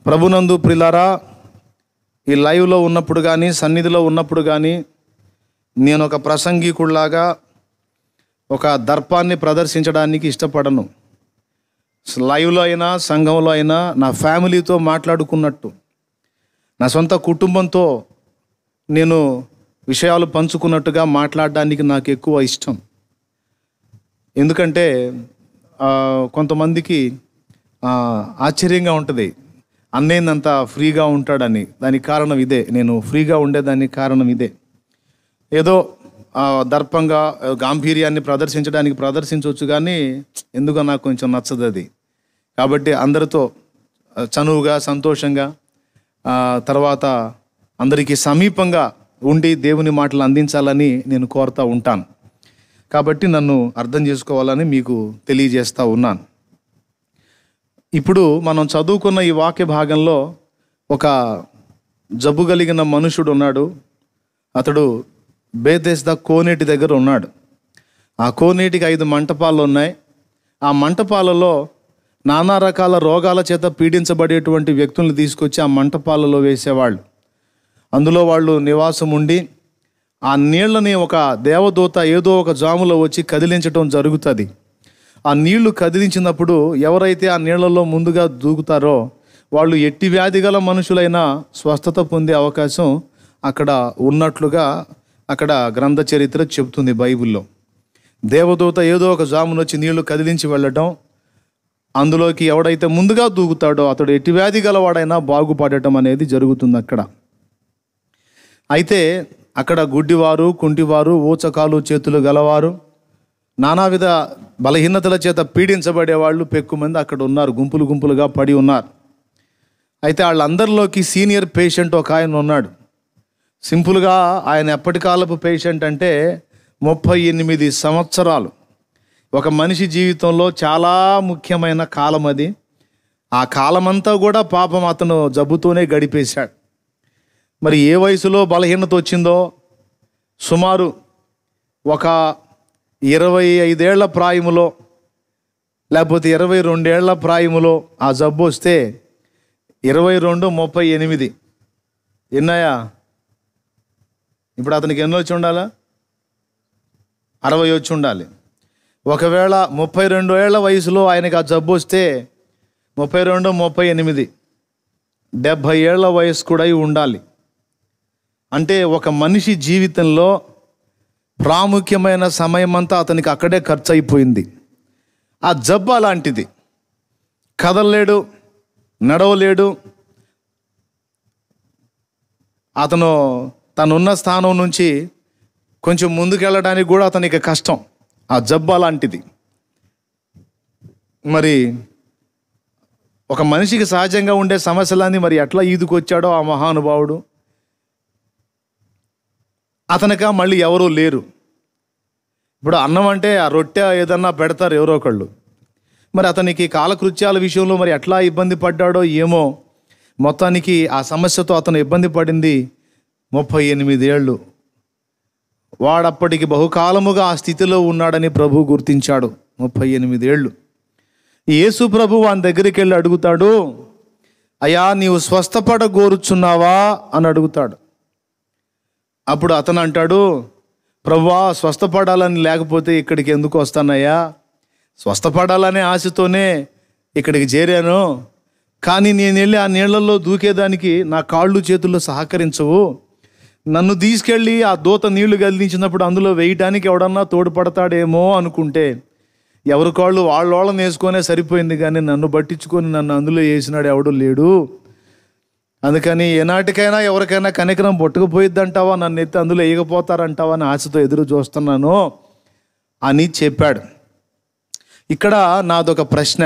ప్రభునందు ప్రియులారా, ఈ లైవ్లో ఉన్నప్పుడు కానీ సన్నిధిలో ఉన్నప్పుడు కానీ నేను ఒక ప్రసంగికుడిలాగా ఒక దర్పాన్ని ప్రదర్శించడానికి ఇష్టపడను. లైవ్లో అయినా సంఘంలో అయినా నా ఫ్యామిలీతో మాట్లాడుకున్నట్టు, నా సొంత కుటుంబంతో నేను విషయాలు పంచుకున్నట్టుగా మాట్లాడడానికి నాకు ఎక్కువ ఇష్టం. ఎందుకంటే కొంతమందికి ఆశ్చర్యంగా ఉంటుంది, అన్నేందంత ఫ్రీగా ఉంటాడని. దానికి కారణం ఇదే, నేను ఫ్రీగా ఉండేదానికి కారణం ఇదే. ఏదో దర్పంగా గాంభీర్యాన్ని ప్రదర్శించవచ్చు, కానీ ఎందుకో నాకు కొంచెం నచ్చదు అది. కాబట్టి అందరితో చనువుగా, సంతోషంగా, తర్వాత అందరికీ సమీపంగా ఉండి దేవుని మాటలు అందించాలని నేను కోరుతూ ఉంటాను. కాబట్టి నన్ను అర్థం చేసుకోవాలని మీకు తెలియజేస్తూ ఉన్నాను. ఇప్పుడు మనం చదువుకున్న ఈ వాక్య భాగంలో ఒక జబ్బు కలిగిన మనుషుడు ఉన్నాడు. అతడు బేతెస్దా కోనేటి దగ్గర ఉన్నాడు. ఆ కోనేటికి 5 మంటపాలు ఉన్నాయి. ఆ మంటపాలలో నానా రకాల రోగాల చేత పీడించబడేటువంటి వ్యక్తులను తీసుకొచ్చి ఆ మంటపాలలో వేసేవాళ్ళు. అందులో వాళ్ళు నివాసం ఉండి ఆ నీళ్ళని ఒక దేవదూత ఏదో ఒక జాములో వచ్చి కదిలించడం జరుగుతుంది. ఆ నీళ్లు కదిలించినప్పుడు ఎవరైతే ఆ నీళ్లలో ముందుగా దూకుతారో వాళ్ళు ఎట్టి వ్యాధి గల మనుషులైనా స్వస్థత పొందే అవకాశం అక్కడ ఉన్నట్లుగా అక్కడ గ్రంథ చరిత్ర చెబుతుంది బైబిల్లో. దేవదూత ఏదో ఒక జామును వచ్చి నీళ్లు కదిలించి వెళ్ళటం, అందులోకి ఎవడైతే ముందుగా దూకుతాడో అతడు ఎట్టి వ్యాధి గలవాడైనా బాగుపడటం అనేది జరుగుతుంది అక్కడ. అయితే అక్కడ గుడ్డివారు, కుంటివారు, ఊచకాలు చేతులు గలవారు, నానావిధ బలహీనతల చేత పీడించబడేవాళ్ళు పెక్కుమంది అక్కడ ఉన్నారు, గుంపులు గుంపులుగా పడి ఉన్నారు. అయితే వాళ్ళందరిలోకి సీనియర్ పేషెంట్ ఒక ఆయన ఉన్నాడు. సింపుల్గా ఆయన ఎప్పటికాలపు పేషెంట్ అంటే 38 సంవత్సరాలు. ఒక మనిషి జీవితంలో చాలా ముఖ్యమైన కాలం అది. ఆ కాలమంతా కూడా పాపం అతను జబ్బుతోనే గడిపేశాడు. మరి ఏ వయసులో బలహీనత వచ్చిందో, సుమారు ఒక 25 ఏళ్ల ప్రాయములో లేకపోతే 22 ఏళ్ల ప్రాయములో ఆ జబ్బు వస్తే 22, 38 ఎన్నాయా? ఇప్పుడు అతనికి ఎన్నో వచ్చి ఉండాలా? 60 వచ్చి ఉండాలి. ఒకవేళ 32 ఏళ్ల వయసులో ఆయనకి ఆ జబ్బు వస్తే 32, 38 70 ఏళ్ల వయసు కూడా ఉండాలి. అంటే ఒక మనిషి జీవితంలో ప్రాముఖ్యమైన సమయం అంతా అతనికి అక్కడే ఖర్చు అయిపోయింది. ఆ జబ్బు అలాంటిది. కదలలేడు, నడవలేడు. అతను తనున్న స్థానం నుంచి కొంచెం ముందుకెళ్ళడానికి కూడా అతనికి కష్టం. ఆ జబ్బు అలాంటిది. మరి ఒక మనిషికి సహజంగా ఉండే సమస్యలన్నీ మరి ఎట్లా ఈదుకొచ్చాడో ఆ మహానుభావుడు. అతనిక మళ్ళీ ఎవరూ లేరు. ఇప్పుడు అన్నం అంటే ఆ రొట్టె ఏదన్నా పెడతారు ఎవరో ఒకళ్ళు. మరి అతనికి కాలకృత్యాల విషయంలో మరి ఎట్లా ఇబ్బంది పడ్డాడో ఏమో. మొత్తానికి ఆ సమస్యతో అతను ఇబ్బంది పడింది 38 ఏళ్ళు. వాడప్పటికి బహుకాలముగా ఆ స్థితిలో ఉన్నాడని ప్రభు గుర్తించాడు. 38 ఏళ్ళు. యేసు ప్రభు వాని దగ్గరికి వెళ్ళి అడుగుతాడు, అయ్యా నీవు స్వస్థపడగోరుచున్నావా అని అడుగుతాడు. అప్పుడు అతను అంటాడు, ప్రభువా స్వస్థపడాలని లేకపోతే ఇక్కడికి ఎందుకు వస్తానయ్యా? స్వస్థపడాలనే ఆశతోనే ఇక్కడికి చేరాను, కానీ నేను వెళ్ళి ఆ నీళ్లలో దూకేదానికి నా కాళ్ళు చేతుల్లో సహకరించవు. నన్ను తీసుకెళ్ళి ఆ దూత నీళ్లు కదిలించినప్పుడు అందులో వేయటానికి ఎవడన్నా తోడ్పడతాడేమో అనుకుంటే ఎవరి కాళ్ళు వాళ్ళని వేసుకొనే సరిపోయింది, కానీ నన్ను పట్టించుకొని నన్ను అందులో వేసినాడు ఎవడు లేడు. అందుకని ఏనాటికైనా ఎవరికైనా కనికరం పుట్టకపోయిద్దంటావా, నన్ను ఎత్తి అందులో వేయకపోతారంటావా అని ఆశతో ఎదురు చూస్తున్నాను అని చెప్పాడు. ఇక్కడ నాదొక ప్రశ్న.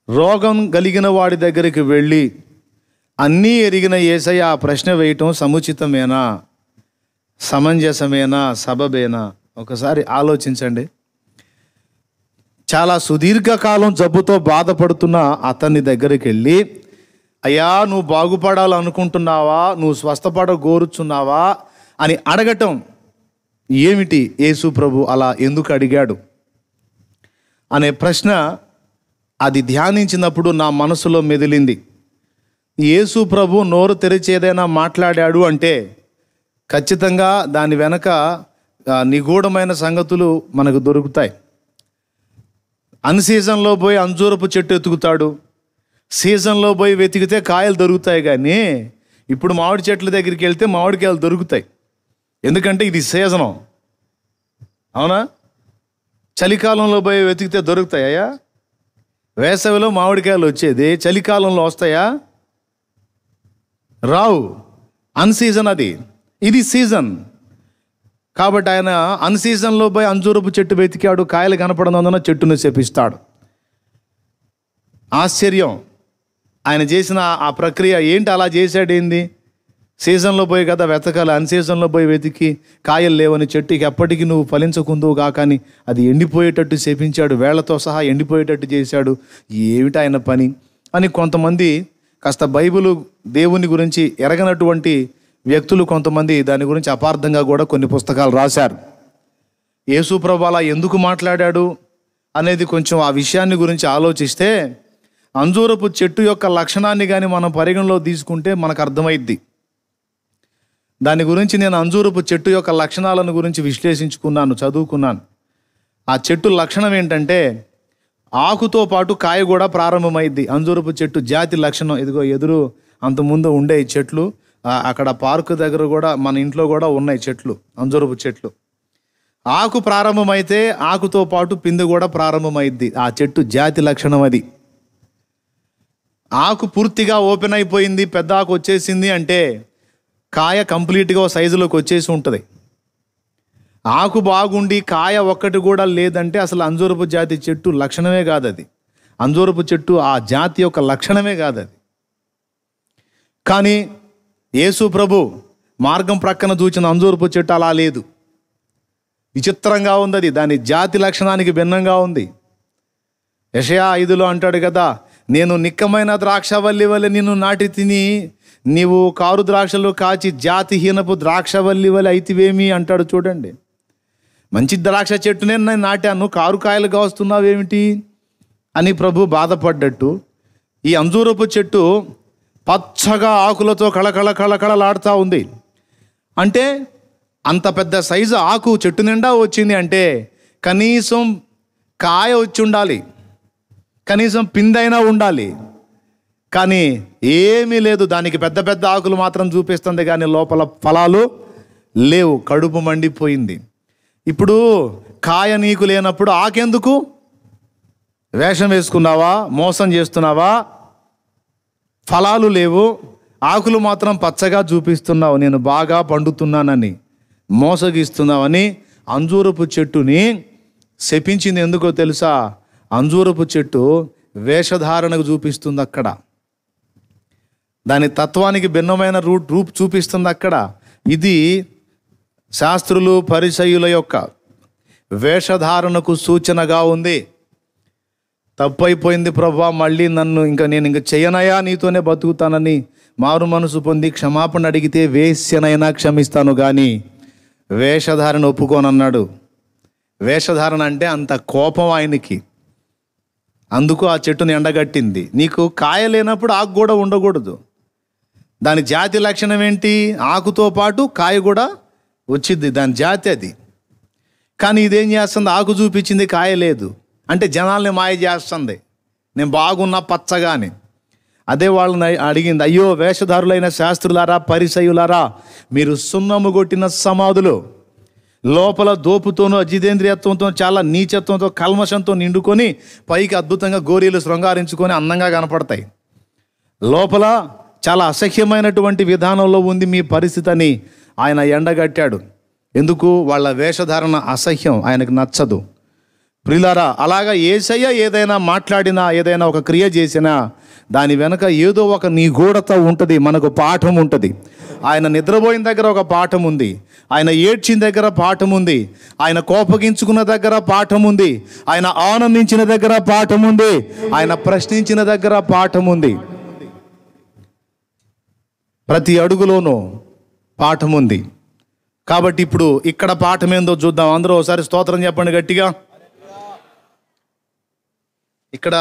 రోగం కలిగిన వాడి దగ్గరికి వెళ్ళి అన్నీ ఎరిగిన యేసయ్య ఆ ప్రశ్న వేయటం సముచితమేనా, సమంజసమేనా, సబబేనా? ఒకసారి ఆలోచించండి. చాలా సుదీర్ఘకాలం జబ్బుతో బాధపడుతున్న అతని దగ్గరికి వెళ్ళి, అయ్యా నువ్వు బాగుపడాలనుకుంటున్నావా, నువ్వు స్వస్థపడగోరుచున్నావా అని అడగటం ఏమిటి? యేసు ప్రభు అలా ఎందుకు అడిగాడు అనే ప్రశ్న అది ధ్యానించినప్పుడు నా మనసులో మెదిలింది. యేసు ప్రభు నోరు తెరిచి ఏదైనా మాట్లాడాడు అంటే ఖచ్చితంగా దాని వెనక నిగూఢమైన సంగతులు మనకు దొరుకుతాయి. అన్సీజన్లో పోయి అంజూరపు చెట్టు ఎతుకుతాడు, సీజన్లో పోయి వెతికితే కాయలు దొరుకుతాయి. కానీ ఇప్పుడు మామిడి చెట్ల దగ్గరికి వెళ్తే మామిడికాయలు దొరుకుతాయి, ఎందుకంటే ఇది సీజను. అవునా? చలికాలంలో పోయి వెతికితే దొరుకుతాయా? వేసవిలో మామిడికాయలు వచ్చేది చలికాలంలో వస్తాయా? రావు. అన్సీజన్ అది, ఇది సీజన్. కాబట్టి ఆయన అన్సీజన్లో పోయి అంజూరపు చెట్టు వెతికాడు, కాయలు కనపడనందున చెట్టును శపిస్తాడు. ఆశ్చర్యం ఆయన చేసిన ఆ ప్రక్రియ ఏంటి? అలా చేశాడు ఏంది? సీజన్లో పోయి కదా వెతకాలి, అన్సీజన్లో పోయి వెతికి కాయలు లేవని చెట్టుకి ఎప్పటికీ నువ్వు ఫలించకుందువు కాకని అది ఎండిపోయేటట్టు శపించాడు, వేళ్లతో సహా ఎండిపోయేటట్టు చేశాడు. ఏమిటి ఆయన పని అని కొంతమంది కాస్త బైబిలు దేవుని గురించి ఎరగనటువంటి వ్యక్తులు కొంతమంది దాని గురించి అపార్థంగా కూడా కొన్ని పుస్తకాలు రాశారు. యేసు ప్రభువు అలా ఎందుకు మాట్లాడాడు అనేది కొంచెం ఆ విషయాన్ని గురించి ఆలోచిస్తే అంజూరపు చెట్టు యొక్క లక్షణాన్ని కానీ మనం పరిగణలో తీసుకుంటే మనకు అర్థమైద్ది. దాని గురించి నేను అంజూరపు చెట్టు యొక్క లక్షణాలను గురించి విశ్లేషించుకున్నాను, చదువుకున్నాను. ఆ చెట్టు లక్షణం ఏంటంటే ఆకుతో పాటు కాయ కూడా ప్రారంభమైద్ది. అంజూరపు చెట్టు జాతి లక్షణం ఇదిగో ఎదురు అంతకుముందు ఉండే ఈ చెట్లు, అక్కడ పార్కు దగ్గర కూడా మన ఇంట్లో కూడా ఉన్నాయి చెట్లు, అంజూరపు చెట్లు. ఆకు ప్రారంభమైతే ఆకుతో పాటు పిందె కూడా ప్రారంభమైద్ది. ఆ చెట్టు జాతి లక్షణం అది. ఆకు పూర్తిగా ఓపెన్ అయిపోయింది, పెద్ద ఆకు వచ్చేసింది అంటే కాయ కంప్లీట్గా సైజులోకి వచ్చేసి ఉంటుంది. ఆకు బాగుండి కాయ ఒక్కటి కూడా లేదంటే అసలు అంజూరపు జాతి చెట్టు లక్షణమే కాదు అది. అంజూరపు చెట్టు ఆ జాతి యొక్క లక్షణమే కాదు అది. కానీ యేసు ప్రభు మార్గం ప్రక్కన చూచిన అంజూరపు చెట్టు అలా లేదు, విచిత్రంగా ఉంది. అది దాని జాతి లక్షణానికి భిన్నంగా ఉంది. యెషయా 5లో అంటాడు కదా, నేను నిక్కమైన ద్రాక్షవల్లి వలె నిన్ను నాటి తిని నీవు కారు ద్రాక్షలు కాచి జాతిహీనపు ద్రాక్షవల్లి వలె అయితివేమి అంటాడు. చూడండి, మంచి ద్రాక్ష చెట్టునే నేను నాటాను, కారు కాయలు కాస్తున్నావేమిటి అని ప్రభు బాధపడ్డట్టు ఈ అంజూరపు చెట్టు పచ్చగా ఆకులతో కళకళలాడుతూ ఉంది. అంటే అంత పెద్ద సైజు ఆకు చెట్టు నిండా వచ్చింది అంటే కనీసం కాయ వచ్చి ఉండాలి, కనీసం పిందైనా ఉండాలి. కానీ ఏమీ లేదు, దానికి పెద్ద పెద్ద ఆకులు మాత్రం చూపిస్తుంది కానీ లోపల ఫలాలు లేవు. కడుపు మండిపోయింది. ఇప్పుడు కాయ నీకు లేనప్పుడు ఆకెందుకు? వేషం వేసుకున్నావా? మోసం చేస్తున్నావా? ఫలాలు లేవు, ఆకులు మాత్రం పచ్చగా చూపిస్తున్నావు, నేను బాగా పండుతున్నానని మోసగిస్తున్నావని అంజూరపు చెట్టుని శపించింది. ఎందుకో తెలుసా? అంజూరపు చెట్టు వేషధారణకు చూపిస్తుంది అక్కడ, దాని తత్వానికి భిన్నమైన రూపు చూపిస్తుంది అక్కడ. ఇది శాస్త్రులు పరిసయ్యుల యొక్క వేషధారణకు సూచనగా ఉంది. తప్పైపోయింది ప్రభువా, మళ్ళీ నేను ఇంక చెయ్యనయా, నీతోనే బతుకుతానని మారు మనసు పొంది క్షమాపణ అడిగితే వేశ్యనైనా క్షమిస్తాను కానీ వేషధారణ ఒప్పుకోనన్నాడు. వేషధారణ అంటే అంత కోపం ఆయనకి, అందుకు ఆ చెట్టుని ఎండగట్టింది. నీకు కాయ లేనప్పుడు ఆకు కూడా ఉండకూడదు. దాని జాతి లక్షణం ఏంటి? ఆకుతో పాటు కాయ కూడా వచ్చింది, దాని జాతి అది. కానీ ఇదేం చేస్తుంది? ఆకు చూపించింది, కాయ లేదు అంటే జనాల్ని మాయ చేస్తుంది, నేను బాగున్నా పచ్చగాని. అదే వాళ్ళని అడిగింది, అయ్యో వేషధారులైన శాస్త్రులారా పరిసయ్యులారా, మీరు సున్నము కొట్టిన సమాధులు, లోపల దోపుతోనూ అజితేంద్రియత్వంతో చాలా నీచత్వంతో కల్మషంతో నిండుకొని పైకి అద్భుతంగా గోరీలు శృంగారించుకొని అందంగా కనపడతాయి, లోపల చాలా అసహ్యమైనటువంటి విధానంలో ఉంది మీ పరిస్థితి అని ఆయన ఎండగట్టాడు. ఎందుకు? వాళ్ళ వేషధారణ అసహ్యం, ఆయనకు నచ్చదు. ప్రియులారా, అలాగా యేసయ్య ఏదైనా మాట్లాడినా, ఏదైనా ఒక క్రియ చేసినా దాని వెనక ఏదో ఒక నిగూఢత ఉంటుంది, మనకు పాఠం ఉంటుంది. ఆయన నిద్రపోయిన దగ్గర ఒక పాఠం ఉంది, ఆయన ఏడ్చిన దగ్గర పాఠం ఉంది, ఆయన కోపగించుకున్న దగ్గర పాఠం ఉంది, ఆయన ఆనందించిన దగ్గర పాఠం ఉంది, ఆయన ప్రశ్నించిన దగ్గర పాఠం ఉంది. ప్రతి అడుగులోనూ పాఠం ఉంది. కాబట్టి ఇప్పుడు ఇక్కడ పాఠం ఏందో చూద్దాం. అందరూ ఒకసారి స్తోత్రం చెప్పండి గట్టిగా. ఇక్కడ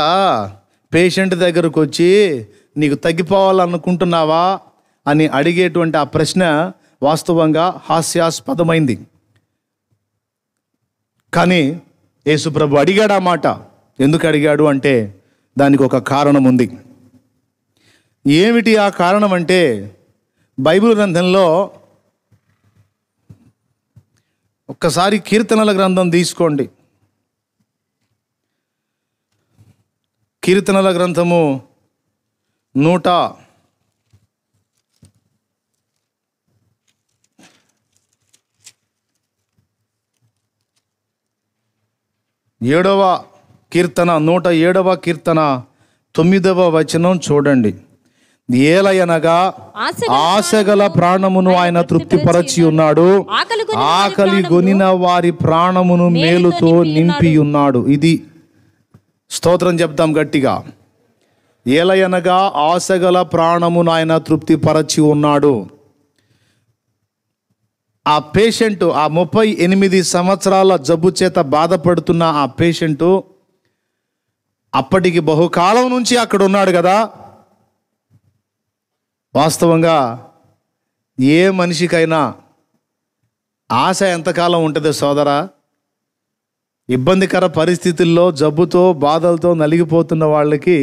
పేషెంట్ దగ్గరకు వచ్చి నీకు తగ్గిపోవాలనుకుంటున్నావా అని అడిగేటువంటి ఆ ప్రశ్న వాస్తవంగా హాస్యాస్పదమైంది. కానీ యేసుప్రభు అడిగాడు ఆ మాట. ఎందుకు అడిగాడు అంటే దానికి ఒక కారణం ఉంది. ఏమిటి ఆ కారణం అంటే, బైబిల్ గ్రంథంలో ఒక్కసారి కీర్తనల గ్రంథం తీసుకోండి. కీర్తనల గ్రంథము 107వ కీర్తన 107వ కీర్తన 9వ వచనం చూడండి. ఏలయనగా ఆశగల ప్రాణమును ఆయన తృప్తిపరచి ఉన్నాడు, ఆకలి గొనిన వారి ప్రాణమును మేలుతో నింపి ఉన్నాడు. ఇది స్తోత్రం చెప్తాం గట్టిగా. ఏలయనగా ఆశగల ప్రాణమును ఆయన తృప్తిపరచి ఉన్నాడు. ఆ పేషెంట్, ఆ 38 సంవత్సరాల జబ్బు చేత బాధపడుతున్న ఆ పేషెంటు అప్పటికి బహుకాలం నుంచి అక్కడ ఉన్నాడు కదా. వాస్తవంగా ఏ మనిషికైనా ఆశ ఎంతకాలం ఉంటుంది సోదరా? ఇబ్బందికర పరిస్థితుల్లో జబ్బుతో బాధలతో నలిగిపోతున్న వాళ్ళకి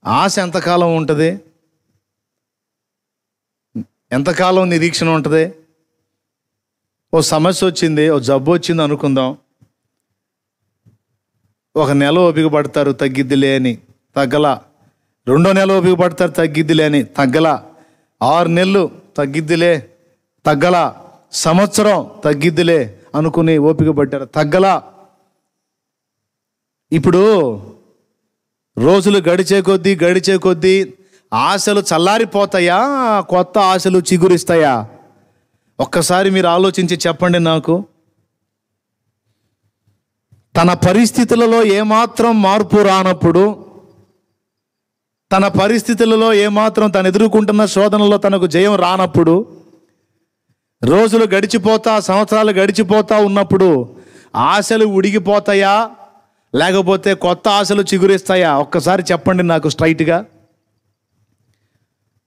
ఆశ ఎంతకాలం ఉంటుంది? ఎంతకాలం నిరీక్షణ ఉంటుంది? ఓ సమస్య వచ్చింది, ఓ జబ్బు వచ్చింది అనుకుందాం. ఒక నెల ఓపిక పడతారు, తగ్గిద్దిలే అని, తగ్గలా. 2వ నెల ఓపిక పడతారు, తగ్గిద్దిలే అని, తగ్గలా. 6 నెలలు తగ్గిద్దిలే, తగ్గలా. సంవత్సరం తగ్గిద్దిలే అనుకుని ఓపిక పడ్డారు, తగ్గలా. ఇప్పుడు రోజులు గడిచే కొద్దీ ఆశలు చల్లారిపోతాయా, కొత్త ఆశలు చిగురిస్తాయా? ఒక్కసారి మీరు ఆలోచించి చెప్పండి నాకు. తన పరిస్థితులలో ఏమాత్రం మార్పు రానప్పుడు, తన పరిస్థితులలో ఏమాత్రం తను ఎదుర్కొంటున్న శోధనలో తనకు జయం రానప్పుడు, రోజులు గడిచిపోతా, సంవత్సరాలు గడిచిపోతా ఉన్నప్పుడు ఆశలు ఉడిగిపోతాయా, లేకపోతే కొత్త ఆశలు చిగురిస్తాయా? ఒక్కసారి చెప్పండి నాకు స్ట్రైట్గా.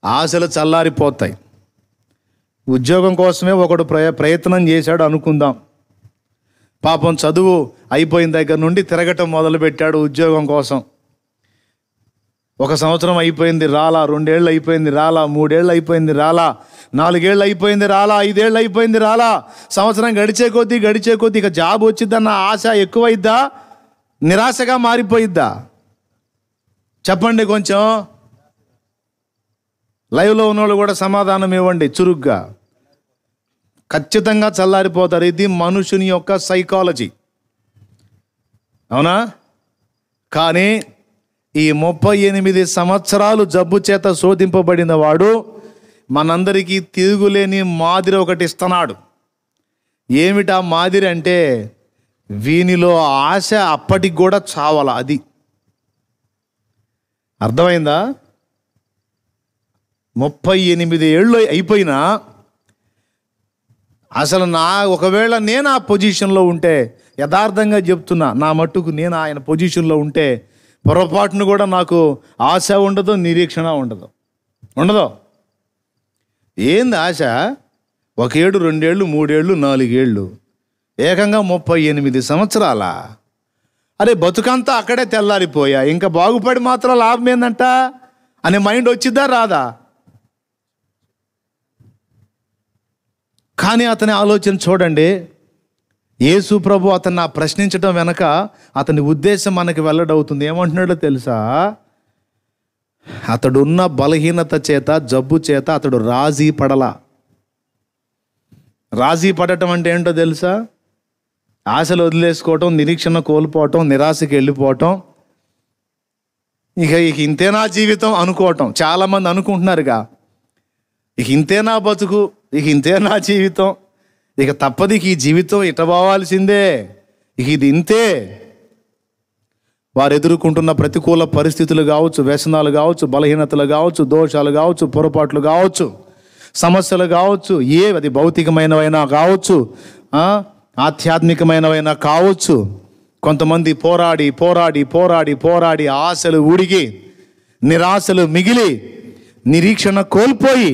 ఆశలు చల్లారిపోతాయి. ఉద్యోగం కోసమే ఒకడు ప్రయత్నం చేశాడు అనుకుందాం. పాపం చదువు అయిపోయిన దగ్గర నుండి తిరగటం మొదలుపెట్టాడు ఉద్యోగం కోసం. 1 సంవత్సరం అయిపోయింది రాలా, 2 ఏళ్ళు అయిపోయింది రాలా, 3 ఏళ్ళు అయిపోయింది రాలా, 4 ఏళ్ళు అయిపోయింది రాలా, 5 ఏళ్ళు అయిపోయింది రాలా. సంవత్సరం గడిచే కొద్దీ ఇక జాబ్ వచ్చిద్దన్న ఆశ ఎక్కువైద్దా, నిరాశగా మారిపోయిద్దా? చెప్పండి కొంచెం. లైవ్లో ఉన్నోళ్ళు కూడా సమాధానం ఇవ్వండి చురుగ్గా. ఖచ్చితంగా చల్లారిపోతారు. ఇది మనుషుని యొక్క సైకాలజీ, అవునా? కానీ ఈ 38 సంవత్సరాలు జబ్బు చేత శోధింపబడిన వాడు మనందరికీ తిరుగులేని మాదిరి ఒకటి ఇస్తున్నాడు. ఏమిటా మాదిరి అంటే, వీనిలో ఆశ అప్పటికి కూడా చావాల. అది అర్థమైందా? 38 ఏళ్ళు అయిపోయినా అసలు ఒకవేళ నేను ఆ పొజిషన్లో ఉంటే, యథార్థంగా చెప్తున్నా, నా మట్టుకు నేను ఆయన పొజిషన్లో ఉంటే పొరపాటును కూడా నాకు ఆశ ఉండదు, నిరీక్షణ ఉండదు. ఏంది ఆశ? 1 ఏడు, 2 ఏళ్ళు, 3 ఏళ్ళు, 4 ఏళ్ళు, ఏకంగా 38 సంవత్సరాల. అరే బతుకంతా అక్కడే తెల్లారిపోయా, ఇంకా బాగుపడి మాత్రం లాభం ఏందంట అనే మైండ్ వచ్చిద్దా రాదా? కానీ అతని ఆలోచన చూడండి. యేసు ప్రభు అతన్ని ప్రశ్నించడం వెనక అతని ఉద్దేశం మనకి వెల్లడవుతుంది. ఏమంటున్నాడో తెలుసా? అతడున్న బలహీనత చేత, జబ్బు చేత అతడు రాజీ పడటం అంటే ఏంటో తెలుసా? ఆశలు వదిలేసుకోవటం, నిరీక్షణ కోల్పోవటం, నిరాశకి వెళ్ళిపోవటం, ఇక ఇంతేనా జీవితం అనుకోవటం. చాలామంది అనుకుంటున్నారుగా, ఇక ఇంతేనా బతుకు, ఇక ఇంతేనా జీవితం, ఇక తప్పదు, ఈ జీవితం ఇటపోవాల్సిందే, ఇక ఇది ఇంతే. వారు ఎదుర్కొంటున్న ప్రతికూల పరిస్థితులు కావచ్చు, వ్యసనాలు కావచ్చు, బలహీనతలు కావచ్చు, దోషాలు కావచ్చు, పొరపాట్లు కావచ్చు, సమస్యలు కావచ్చు, అది భౌతికమైనవైనా కావచ్చు, ఆధ్యాత్మికమైనవైనా కావచ్చు. కొంతమంది పోరాడి ఆశలు ఉడిగి నిరాశలు మిగిలి నిరీక్షణ కోల్పోయి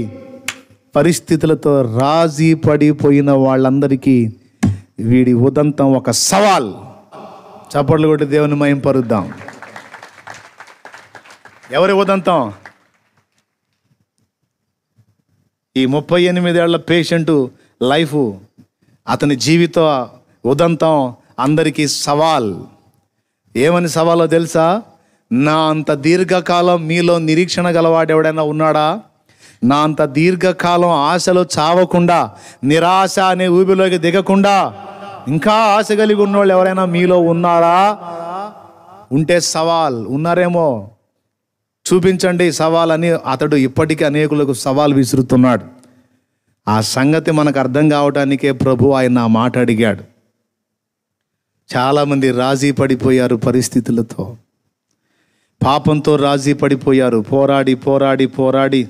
పరిస్థితులతో రాజీ పడిపోయిన వాళ్ళందరికీ వీడి ఉదంతం ఒక సవాల్. చప్పట్లు కొట్టి దేవుని మహిమ పరుద్దాం. ఎవరి ఉదంతం? ఈ 38 ఏళ్ల పేషెంటు లైఫ్, అతని జీవిత ఉదంతం అందరికీ సవాల్. ఏమని సవాలో తెలుసా? నా అంత దీర్ఘకాలం మీలో నిరీక్షణ గలవాడు ఎవడైనా ఉన్నాడా? నా అంత దీర్ఘకాలం ఆశలో చావకుండా, నిరాశ అనే ఊబిలోకి దిగకుండా ఇంకా ఆశ కలిగి ఉన్నవాళ్ళు ఎవరైనా మీలో ఉన్నారా? ఉంటే సవాల్. ఉన్నారేమో చూపించండి సవాల్ అని అతడు ఇప్పటికీ అనేకులకు సవాల్ విసురుతున్నాడు. ఆ సంగతి మనకు అర్థం కావటానికే ప్రభు ఆయన ఆ మాట అడిగాడు. చాలామంది రాజీ పడిపోయారు పరిస్థితులతో, పాపంతో రాజీ పడిపోయారు. పోరాడి పోరాడి పోరాడి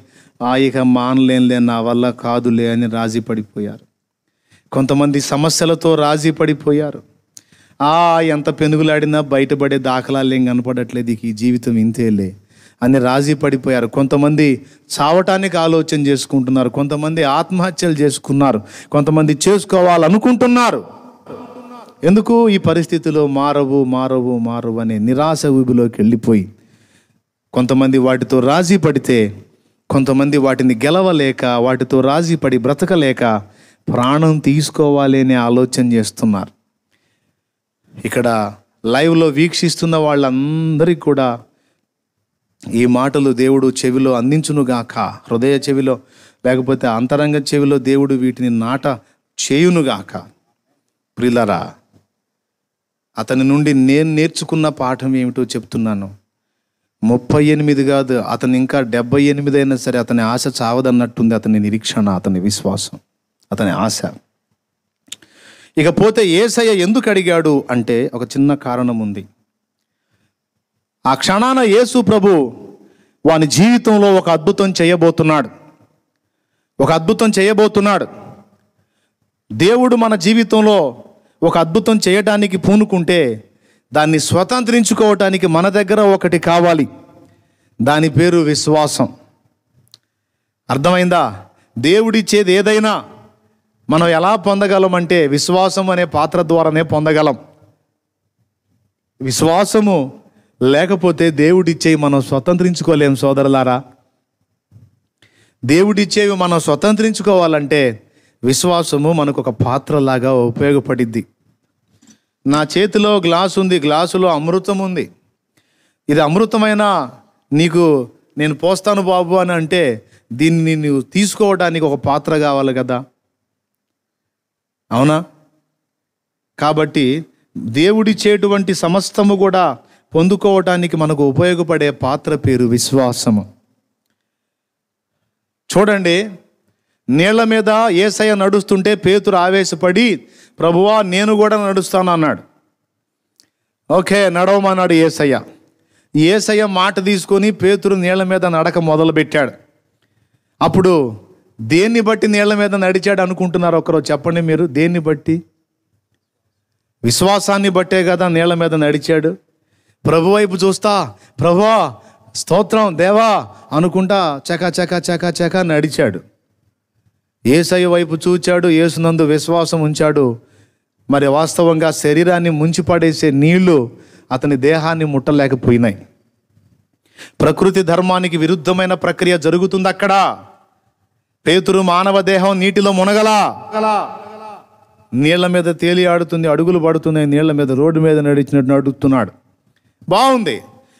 ఇక మానలేనులే, నా వల్ల కాదులే అని రాజీ పడిపోయారు. కొంతమంది సమస్యలతో రాజీ పడిపోయారు. ఎంత పెనుగులాడినా బయటపడే దాఖలాలు ఏం కనపడట్లేదు, ఈ జీవితం ఇంతేలే అని రాజీ పడిపోయారు. కొంతమంది చావటానికి ఆలోచన చేసుకుంటున్నారు, కొంతమంది ఆత్మహత్యలు చేసుకున్నారు, కొంతమంది చేసుకోవాలనుకుంటున్నారు. ఎందుకు? ఈ పరిస్థితిలో మారవు మారవు మారవు అనే నిరాశ ఊబిలోకి వెళ్ళిపోయి కొంతమంది వాటితో రాజీ పడితే, కొంతమంది వాటిని గెలవలేక, వాటితో రాజీ పడి బ్రతకలేక ప్రాణం తీసుకోవాలి అనే ఆలోచన చేస్తున్నారు. ఇక్కడ లైవ్లో వీక్షిస్తున్న వాళ్ళందరికీ కూడా ఈ మాటలు దేవుడు చెవిలో అందించునుగాక, హృదయ చెవిలో లేకపోతే అంతరంగ చెవిలో దేవుడు వీటిని నాట చేయునుగాక. ప్రియులారా, అతని నుండి నేను నేర్చుకున్న పాఠం ఏమిటో చెప్తున్నాను. 38 కాదు, అతను ఇంకా 78 అయినా సరే అతని ఆశ చావదన్నట్టుంది. అతని నిరీక్షణ, అతని విశ్వాసం, అతని ఆశ. ఇకపోతే యేసయ్య ఎందుకు అడిగాడు అంటే ఒక చిన్న కారణం ఉంది. ఆ క్షణాన యేసు ప్రభు వాని జీవితంలో ఒక అద్భుతం చేయబోతున్నాడు. ఒక అద్భుతం చేయబోతున్నాడు. దేవుడు మన జీవితంలో ఒక అద్భుతం చేయటానికి పూనుకుంటే దాన్ని స్వతంత్రించుకోవటానికి మన దగ్గర ఒకటి కావాలి. దాని పేరు విశ్వాసం. అర్థమైందా? దేవుడిచ్చేది ఏదైనా మనం ఎలా పొందగలం? విశ్వాసం అనే పాత్ర ద్వారానే పొందగలం. విశ్వాసము లేకపోతే దేవుడిచ్చేవి మనం స్వతంత్రించుకోలేం సోదరులారా. దేవుడిచ్చేవి మనం స్వతంత్రించుకోవాలంటే విశ్వాసము మనకు ఒక పాత్రలాగా ఉపయోగపడిద్ది. నా చేతిలో గ్లాసు ఉంది, గ్లాసులో అమృతం ఉంది. ఇది అమృతమైన నీకు నేను పోస్తాను బాబు అని అంటే దీన్ని నువ్వు తీసుకోవడానికి ఒక పాత్ర కావాలి కదా, అవునా? కాబట్టి దేవుడిచ్చేటువంటి సమస్తము కూడా పొందుకోవటానికి మనకు ఉపయోగపడే పాత్ర పేరు విశ్వాసము. చూడండి, నీళ్ల మీద యేసయ్య నడుస్తుంటే పేతురు ఆవేశపడి, ప్రభువా నేను కూడా నడుస్తాను అన్నాడు. ఓకే, నడవమన్నాడు యేసయ్య. యేసయ్య మాట తీసుకొని పేతురు నీళ్ల మీద నడక మొదలుపెట్టాడు. అప్పుడు దేన్ని బట్టి నీళ్ల మీద నడిచాడు అనుకుంటున్నారు? ఒకరు చెప్పండి మీరు. దేన్ని బట్టి? విశ్వాసాన్ని బట్టే కదా నీళ్ల మీద నడిచాడు. ప్రభు వైపు చూస్తా, ప్రభువా స్తోత్రం దేవా అనుకుంటా చక చక చక చక నడిచాడు. యేసయ్య వైపు చూచాడు, యేసునందు విశ్వాసం ఉంచాడు. మరి వాస్తవంగా శరీరాన్ని ముంచిపడేసే నీళ్లు అతని దేహాన్ని ముట్టలేకపోయినాయి. ప్రకృతి ధర్మానికి విరుద్ధమైన ప్రక్రియ జరుగుతుంది అక్కడ. పేతురు మానవ దేహం నీటిలో మునగలా, నీళ్ల మీద తేలి ఆడుతుంది, అడుగులు పడుతున్నాయి నీళ్ల మీద, రోడ్డు మీద నడిచినట్టు నడుస్తున్నాడు. బాగుంది.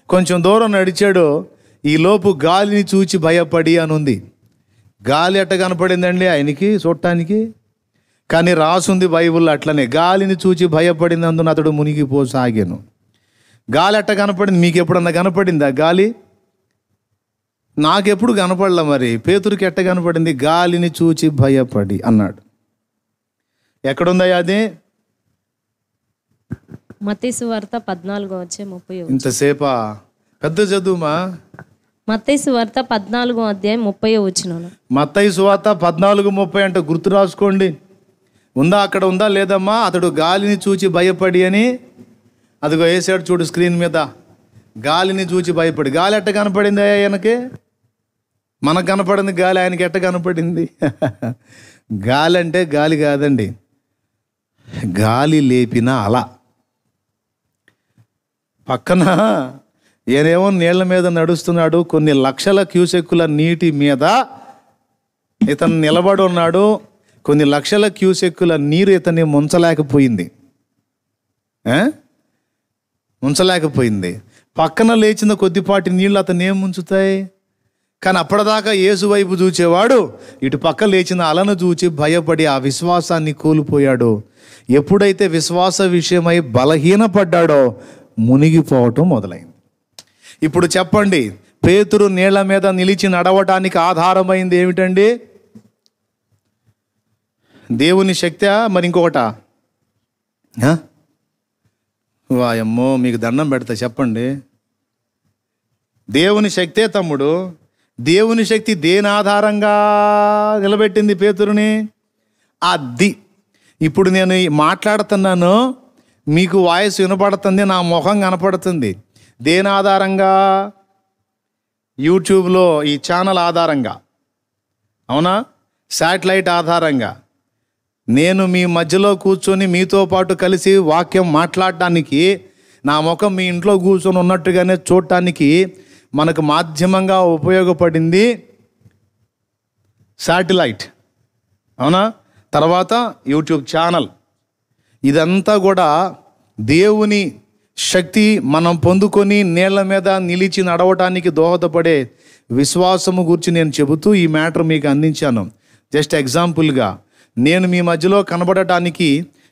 కొంచెం దూరం నడిచాడు. ఈలోపు గాలిని చూచి భయపడి అని ఉంది. గాలి ఎట్ట కనపడిందండి ఆయనకి చూడటానికి? కానీ రాసుంది బైబిల్లో అట్లనే, గాలిని చూచి భయపడినందున అతడు మునిగిపోసాగాను. గాలి ఎట్ట కనపడింది? మీకు ఎప్పుడన్నా కనపడిందా గాలి? నాకెప్పుడు కనపడలే. మరి పేతురికి ఎట్ట కనపడింది? గాలిని చూచి భయపడి అన్నాడు. ఎక్కడుందయ్యా అది? మత్తయి సువార్త 14:30. ఇంతసేపా? పెద్ద చదువుమా. మత్తయి సువార్త 14:30. మత్తయి సువార్త 14:30 అంటే గుర్తు రాసుకోండి. ఉందా? అక్కడ ఉందా? లేదమ్మా. అతడు గాలిని చూచి భయపడి అని అదిగో వేసాడు చూడు స్క్రీన్ మీద. గాలిని చూచి భయపడి. గాలి ఎట్ట కనపడింది ఆయనకి? మనకు కనపడింది గాలి, ఆయనకి ఎట్ట కనపడింది? గాలి అంటే గాలి కాదండి, గాలి లేపిన అల. పక్కన ఈయనేమో నీళ్ల మీద నడుస్తున్నాడు, కొన్ని లక్షల క్యూసెక్కుల నీటి మీద ఇతను నిలబడి ఉన్నాడు. కొన్ని లక్షల క్యూసెక్కుల నీరు ఇతన్ని ముంచలేకపోయింది, ముంచలేకపోయింది. పక్కన లేచిన కొద్దిపాటి నీళ్ళు అతను ఏం ముంచుతాయి? కానీ అప్పటిదాకా యేసు వైపు చూచేవాడు ఇటు పక్క లేచిన అలను చూచి భయపడి ఆ విశ్వాసాన్ని కోల్పోయాడు. ఎప్పుడైతే విశ్వాస విషయమై బలహీనపడ్డాడో మునిగిపోవటం మొదలైంది. ఇప్పుడు చెప్పండి, పేతురు నీళ్ల మీద నిలిచి నడవటానికి ఆధారమైంది ఏమిటండి? దేవుని శక్తి, మరి ఇంకొకట? వాయమ్మో, మీకు దండం పెడతా, చెప్పండి. దేవుని శక్తే తమ్ముడు. దేవుని శక్తి దేని ఆధారంగా నిలబెట్టింది పేతురుని? అది. ఇప్పుడు నేను మాట్లాడుతున్నాను, మీకు వాయిస్ వినపడుతుంది, నా ముఖం కనపడుతుంది. దేని ఆధారంగా? యూట్యూబ్లో ఈ ఛానల్ ఆధారంగా, అవునా? శాటిలైట్ ఆధారంగా నేను మీ మధ్యలో కూర్చొని మీతో పాటు కలిసి వాక్యం మాట్లాడటానికి, నా ముఖం మీ ఇంట్లో కూర్చొని ఉన్నట్టుగానే చూడటానికి మనకు మాధ్యమంగా ఉపయోగపడింది శాటిలైట్, అవునా? తర్వాత యూట్యూబ్ ఛానల్. ఇదంతా కూడా దేవుని శక్తి మనం పొందుకొని నీళ్ల మీద నిలిచి నడవటానికి దోహదపడే విశ్వాసము గురించి నేను చెబుతూ ఈ మ్యాటర్ మీకు అందించాను. జస్ట్ ఎగ్జాంపుల్గా, నేను మీ మధ్యలో కనబడటానికి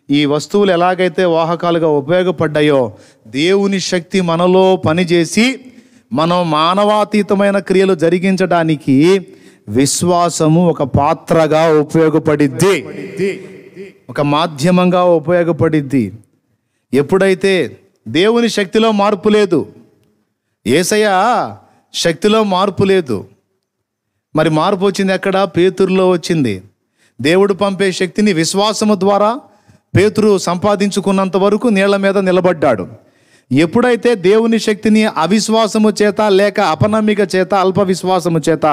ఈ వస్తువులు ఎలాగైతే వాహకాలుగా ఉపయోగపడ్డాయో, దేవుని శక్తి మనలో పనిచేసి మనం మానవాతీతమైన క్రియలు జరిగించడానికి విశ్వాసము ఒక పాత్రగా ఉపయోగపడిద్ది, ఒక మాధ్యమంగా ఉపయోగపడిద్ది. ఎప్పుడైతే దేవుని శక్తిలో మార్పు లేదు, యేసయ్య శక్తిలో మార్పు లేదు, మరి మార్పు వచ్చింది ఎక్కడ? పేతురులో వచ్చింది. దేవుడు పంపే శక్తిని విశ్వాసము ద్వారా పేతురు సంపాదించుకున్నంత వరకు నీళ్ల మీద నిలబడ్డాడు. ఎప్పుడైతే దేవుని శక్తిని అవిశ్వాసము చేత లేక అపనమ్మిక చేత అల్ప విశ్వాసము చేత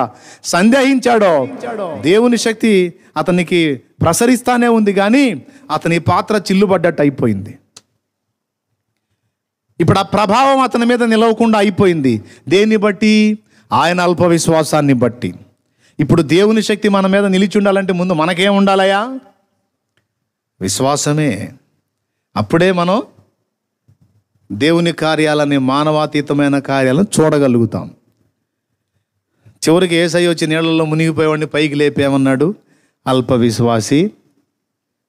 సందేహించాడో, దేవుని శక్తి అతనికి ప్రసరిస్తానే ఉంది, కానీ అతని పాత్ర చిల్లుబడ్డట్టు అయిపోయింది. ఇప్పుడు ఆ ప్రభావం అతని మీద నిలవకుండా అయిపోయింది. దేన్ని బట్టి? ఆయన అల్ప విశ్వాసాన్ని బట్టి. ఇప్పుడు దేవుని శక్తి మన మీద నిలిచి ఉండాలంటే ముందు మనకేం ఉండాలయా? విశ్వాసమే. అప్పుడే మనం దేవుని కార్యాలని, మానవాతీతమైన కార్యాలను చూడగలుగుతాం. చివరికి యేసయ్య వచ్చి నీళ్లలో మునిగిపోయేవాడిని పైకి లేపేమన్నాడు? అల్ప విశ్వాసి.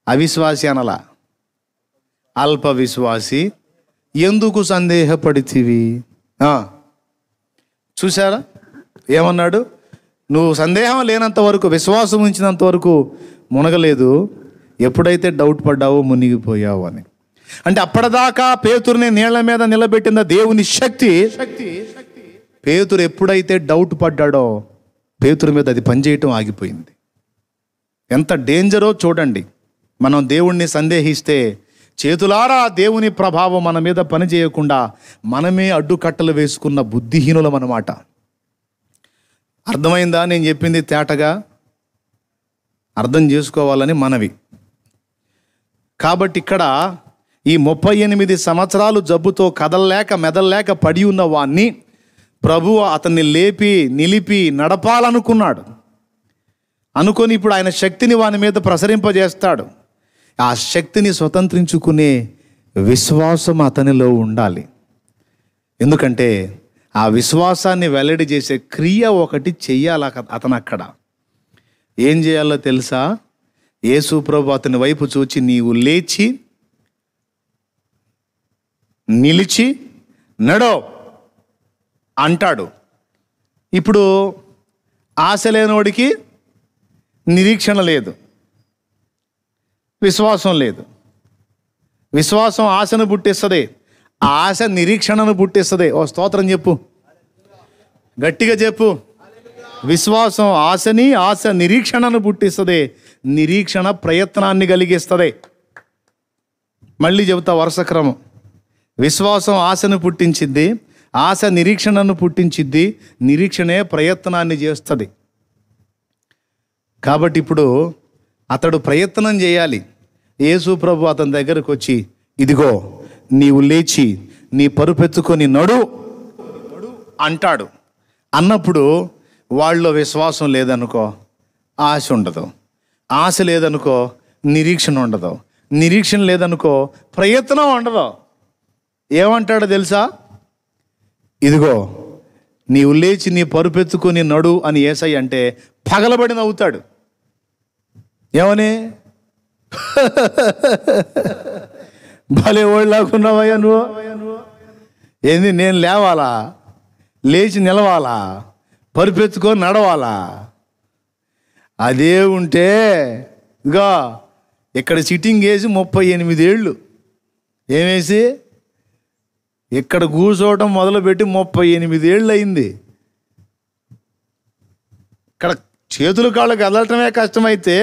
అవిశ్వాసి అనలా, అల్ప విశ్వాసి, ఎందుకు సందేహపడితివి? చూసారా ఏమన్నాడు? నువ్వు సందేహం లేనంత వరకు, విశ్వాసం ఉంచినంత వరకు మునగలేదు, ఎప్పుడైతే డౌట్ పడ్డావో మునిగిపోయావు అని. అంటే అప్పటిదాకా పేతురుని నీళ్ల మీద నిలబెట్టిన దేవుని శక్తి, పేతురు ఎప్పుడైతే డౌట్ పడ్డాడో పేతురు మీద అది పనిచేయటం ఆగిపోయింది. ఎంత డేంజరో చూడండి. మనం దేవుణ్ణి సందేహిస్తే చేతులారా దేవుని ప్రభావం మన మీద పనిచేయకుండా మనమే అడ్డుకట్టలు వేసుకున్న బుద్ధిహీనులం అన్నమాట. అర్థమైందా నేను చెప్పింది? తేటగా అర్థం చేసుకోవాలని మనవి. కాబట్టి ఇక్కడ ఈ 38 సంవత్సరాలు జబ్బుతో కదలలేక మెదలలేక పడి ఉన్న వాణ్ణి ప్రభువు అతన్ని లేపి నిలిపి నడపాలనుకున్నాడు. అనుకొని ఇప్పుడు ఆయన శక్తిని వాని మీద ప్రసరింపజేస్తాడు. ఆ శక్తిని స్వతంత్రించుకునే విశ్వాసం అతనిలో ఉండాలి. ఎందుకంటే ఆ విశ్వాసాన్ని వెల్లడి చేసే క్రియ ఒకటి చెయ్యాలి అతను. అక్కడ ఏం చేయాలో తెలుసా? యేసు ప్రభు అతని వైపు చూచి, నీవు లేచి నిలిచి నడో అంటాడు. ఇప్పుడు ఆశ లేనివాడికి నిరీక్షణ లేదు, విశ్వాసం లేదు. విశ్వాసం ఆశను పుట్టిస్తుంది, ఆశ నిరీక్షణను పుట్టిస్తుంది. ఓ స్తోత్రం చెప్పు, గట్టిగా చెప్పు. విశ్వాసం ఆశని, ఆశ నిరీక్షణను పుట్టిస్తుంది, నిరీక్షణ ప్రయత్నాన్ని కలిగిస్తుంది. మళ్ళీ చెబుతా వరుస క్రమం. విశ్వాసం ఆశను పుట్టించింది, ఆశ నిరీక్షణను పుట్టించిద్ది, నిరీక్షణే ప్రయత్నాన్ని చేస్తుంది. కాబట్టి ఇప్పుడు అతడు ప్రయత్నం చేయాలి. యేసు ప్రభు అతని దగ్గరకు వచ్చి, ఇదిగో నీవు లేచి నీ పరుపెత్తుకొని నడు అంటాడు. అన్నప్పుడు వాళ్ళలో విశ్వాసం లేదనుకో, ఆశ ఉండదు. ఆశ లేదనుకో, నిరీక్షణ ఉండదు. నిరీక్షణ లేదనుకో, ప్రయత్నం ఉండదు. ఏమంటాడో తెలుసా? ఇదిగో నీవు లేచి నీ పరుపెత్తుకొని నడు అని యేసయ్య అంటే పగలబడి నవ్వుతాడు. ఏమని? భలే ఓళ్ళలాగున్నావయ్యా నువ్వు. ఏంది, నేను లేవాలా, లేచి నిలవాలా, పరుపెత్తుకొని నడవాలా? అదే ఉంటే ఇదిగో ఇక్కడ సిట్టింగ్ వేసి 38 ఏళ్ళు ఏమేసి ఇక్కడ కూర్చోవటం మొదలుపెట్టి 38 ఏళ్ళు అయింది. ఇక్కడ చేతులు కాళ్ళకు కదలటమే కష్టమైతే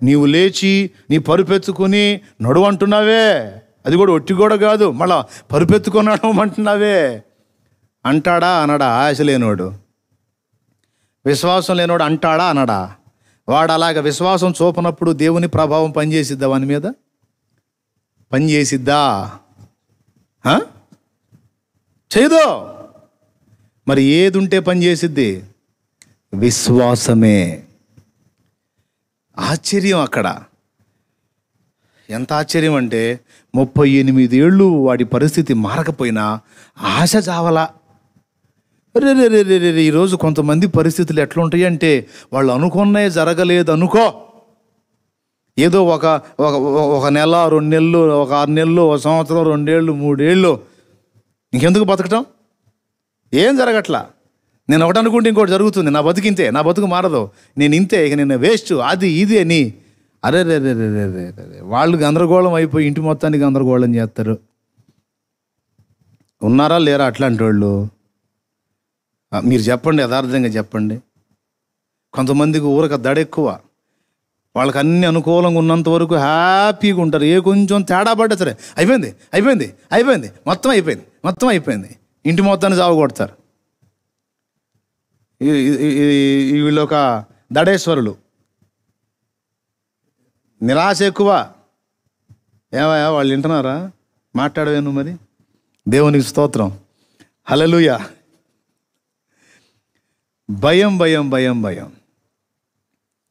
నీవు లేచి నీ పరుపెత్తుకుని నడువు అంటున్నావే, అది కూడా ఒట్టి కూడా కాదు, మళ్ళా పరుపెత్తుకొని నడవమంటున్నావే. అంటాడా అనడా? ఆశ లేనివాడు, విశ్వాసం లేనివాడు అంటాడా అనడా? వాడు అలాగ విశ్వాసం చూపనప్పుడు దేవుని ప్రభావం పనిచేసిద్దా? వాని మీద పనిచేసిద్దా? చేయదు. మరి ఏది ఉంటే పనిచేసిద్ది? విశ్వాసమే. ఆశ్చర్యం అక్కడ. ఎంత ఆశ్చర్యం అంటే 38 ఏళ్ళు వాడి పరిస్థితి మారకపోయినా ఆశ చావలా. రే రే రే రే రే ఈరోజు కొంతమంది పరిస్థితులు ఎట్లా ఉంటాయి అంటే వాళ్ళు అనుకునే జరగలేదు అనుకో, ఏదో ఒక నెల 2 నెలలు, ఒక 6 నెలలు, ఒక సంవత్సరం, 2 ఏళ్ళు, 3 ఏళ్ళు, ఇంకెందుకు బతకటం? ఏం జరగట్లా. నేను ఒకటి అనుకుంటే ఇంకోటి జరుగుతుంది. నా బతుకింతే, నా బతుకు మారదు, నేను ఇంతే, ఇక నేను వేస్ట్, అది ఇది అని. అరే రే రే రే రే రే వాళ్ళు గందరగోళం అయిపోయి ఇంటి మొత్తానికి గందరగోళం చేస్తారు. ఉన్నారా లేరా అట్లాంటి వాళ్ళు? మీరు చెప్పండి, యథార్థంగా చెప్పండి. కొంతమందికి ఊరక దడెక్కువ, వాళ్ళకి అన్ని అనుకూలంగా ఉన్నంత వరకు హ్యాపీగా ఉంటారు. ఏ కొంచెం తేడా పడ్డా సరే అయిపోయింది అయిపోయింది అయిపోయింది మొత్తం అయిపోయింది మొత్తం అయిపోయింది, ఇంటి మొత్తాన్ని సాగు కొడతారు. వీళ్ళు ఒక దడేశ్వరులు. నిరాశ ఎక్కువ. ఏమయ్యా వాళ్ళు వింటున్నారా? మాట్లాడవేను మరి. దేవునికి స్తోత్రం, హల్లెలూయా. భయం భయం భయం భయం,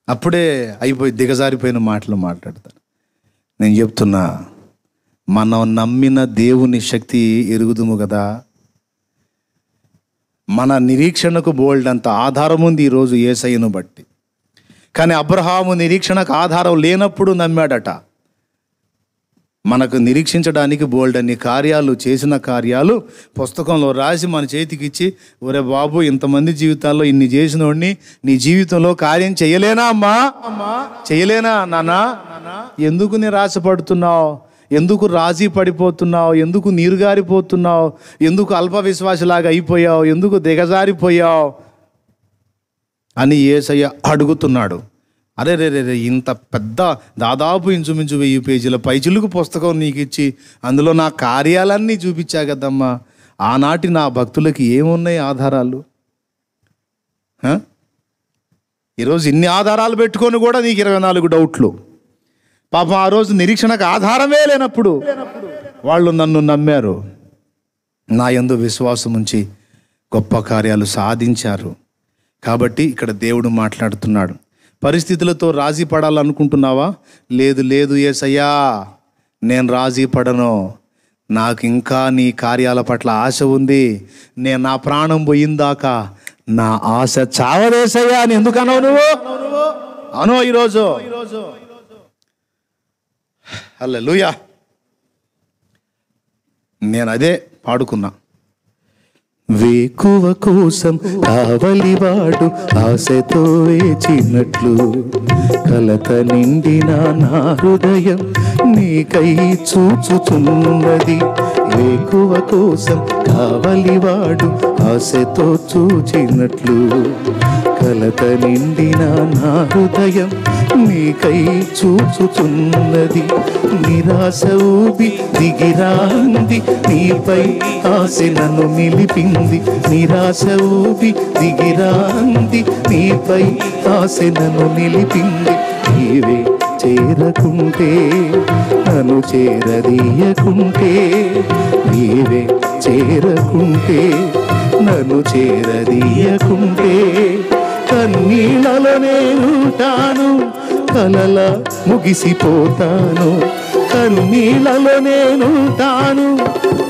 అప్పుడే అయిపోయి దిగజారిపోయిన మాటలు మాట్లాడతారు. నేను చెప్తున్నా, మనం నమ్మిన దేవుని శక్తి ఎరుగుదుము కదా. మన నిరీక్షణకు బోల్డ్ అంత ఆధారం ఉంది ఈరోజు యేసయ్యను బట్టి. కానీ అబ్రహాము నిరీక్షణకు ఆధారం లేనప్పుడు నమ్మాడట. మనకు నిరీక్షించడానికి బోల్డ్ అన్ని కార్యాలు, చేసిన కార్యాలు పుస్తకంలో రాసి మన చేతికి ఇచ్చి, ఒరే బాబు ఇంతమంది జీవితాల్లో ఇన్ని చేసినోడిని నీ జీవితంలో కార్యం చేయలేనా అమ్మా, చేయలేనా నాన్న? ఎందుకు నిరాశపడుతున్నావు? ఎందుకు రాజీ పడిపోతున్నావు? ఎందుకు నీరుగారిపోతున్నావు? ఎందుకు అల్ప విశ్వాసలాగా అయిపోయావు? ఎందుకు దిగజారిపోయావు అని యేసయ్య అడుగుతున్నాడు. అరే రే రే ఇంత పెద్ద దాదాపు ఇంచుమించు 1000 పేజీల పైచిలుకు పుస్తకం నీకు ఇచ్చి అందులో నా కార్యాలన్నీ చూపించా కదమ్మా. ఆనాటి నా భక్తులకి ఏమున్నాయి ఆధారాలు? ఈరోజు ఇన్ని ఆధారాలు పెట్టుకొని కూడా నీకు 24 డౌట్లు. పాపం ఆ రోజు నిరీక్షణకు ఆధారమే లేనప్పుడు వాళ్ళు నన్ను నమ్మారు, నా యందు విశ్వాసం ఉంచి గొప్ప కార్యాలు సాధించారు. కాబట్టి ఇక్కడ దేవుడు మాట్లాడుతున్నాడు. పరిస్థితులతో రాజీ పడాలనుకుంటున్నావా? లేదు లేదు యేసయ్యా, నేను రాజీ పడను. నాకు ఇంకా నీ కార్యాల పట్ల ఆశ ఉంది. నేను నా ప్రాణం పోయిందాకా నా ఆశ చావదేసయ్యా అని ఎందుకు అనవు నువ్వు? అను ఈరోజు. హల్లెలూయా. నేను అదే పాడుకున్నా. వేకువ కోసం కావలివాడు ఆశతో వేచినట్లు, కలత నిండిన నా హృదయం నీకై చూచుచున్నది. వేకువ కోసం కావలివాడు ఆశతో చూచినట్లు కలత నిండిన నా హృదయం నీకై చూచుచున్నది. నిరాశ ఊబి దిగిరాంది నీపై ఆశ నన్ను నిలిపింది. నిరాశ ఊబి దిగిరాంది నీపై ఆశ నన్ను నిలిపింది. నీవే చేరకుంటే నన్ను చేరదీయకుంటే, నీవే చేరకుంటే నన్ను చేరదీయకుంటే, కన్నీళ్ళలో నేనుంటాను, కలలా ముగిసిపోతాను. కన్నీళ్ళలో నేనుంటాను,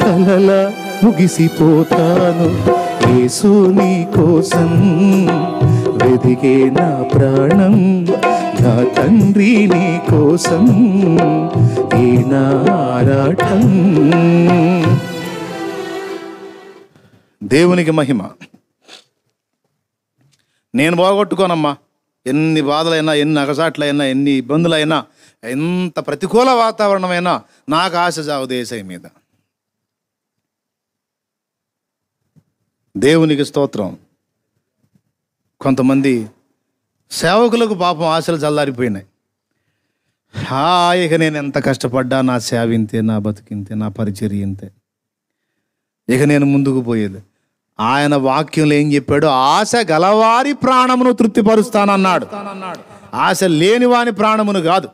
కలలా ముగిసిపోతాను. యేసు నీ కోసం వెదిగే నా ప్రాణం, నా తండ్రి నీ కోసం ఈ నా ఆరాటం. దేవునికి మహిమ. నేను పోగొట్టుకోనమ్మా. ఎన్ని బాధలైనా, ఎన్ని అగసాట్లైనా, ఎన్ని ఇబ్బందులైనా, ఎంత ప్రతికూల వాతావరణమైనా నాకు ఆశ జావు దేశం మీద. దేవునికి స్తోత్రం. కొంతమంది సేవకులకు పాపం ఆశలు చల్లారిపోయినాయి. ఇక నేను ఎంత కష్టపడ్డా నా సేవ ఇంతే, నా బతికింతే, నా పరిచర్య ఇంతే, ఇక నేను ముందుకు పోయేది. ఆయన వాక్యంలో ఏం చెప్పాడు? ఆశ గలవారి ప్రాణమును తృప్తిపరుస్తానన్నాడు. ఆశ లేని వాని ప్రాణమును కాదు.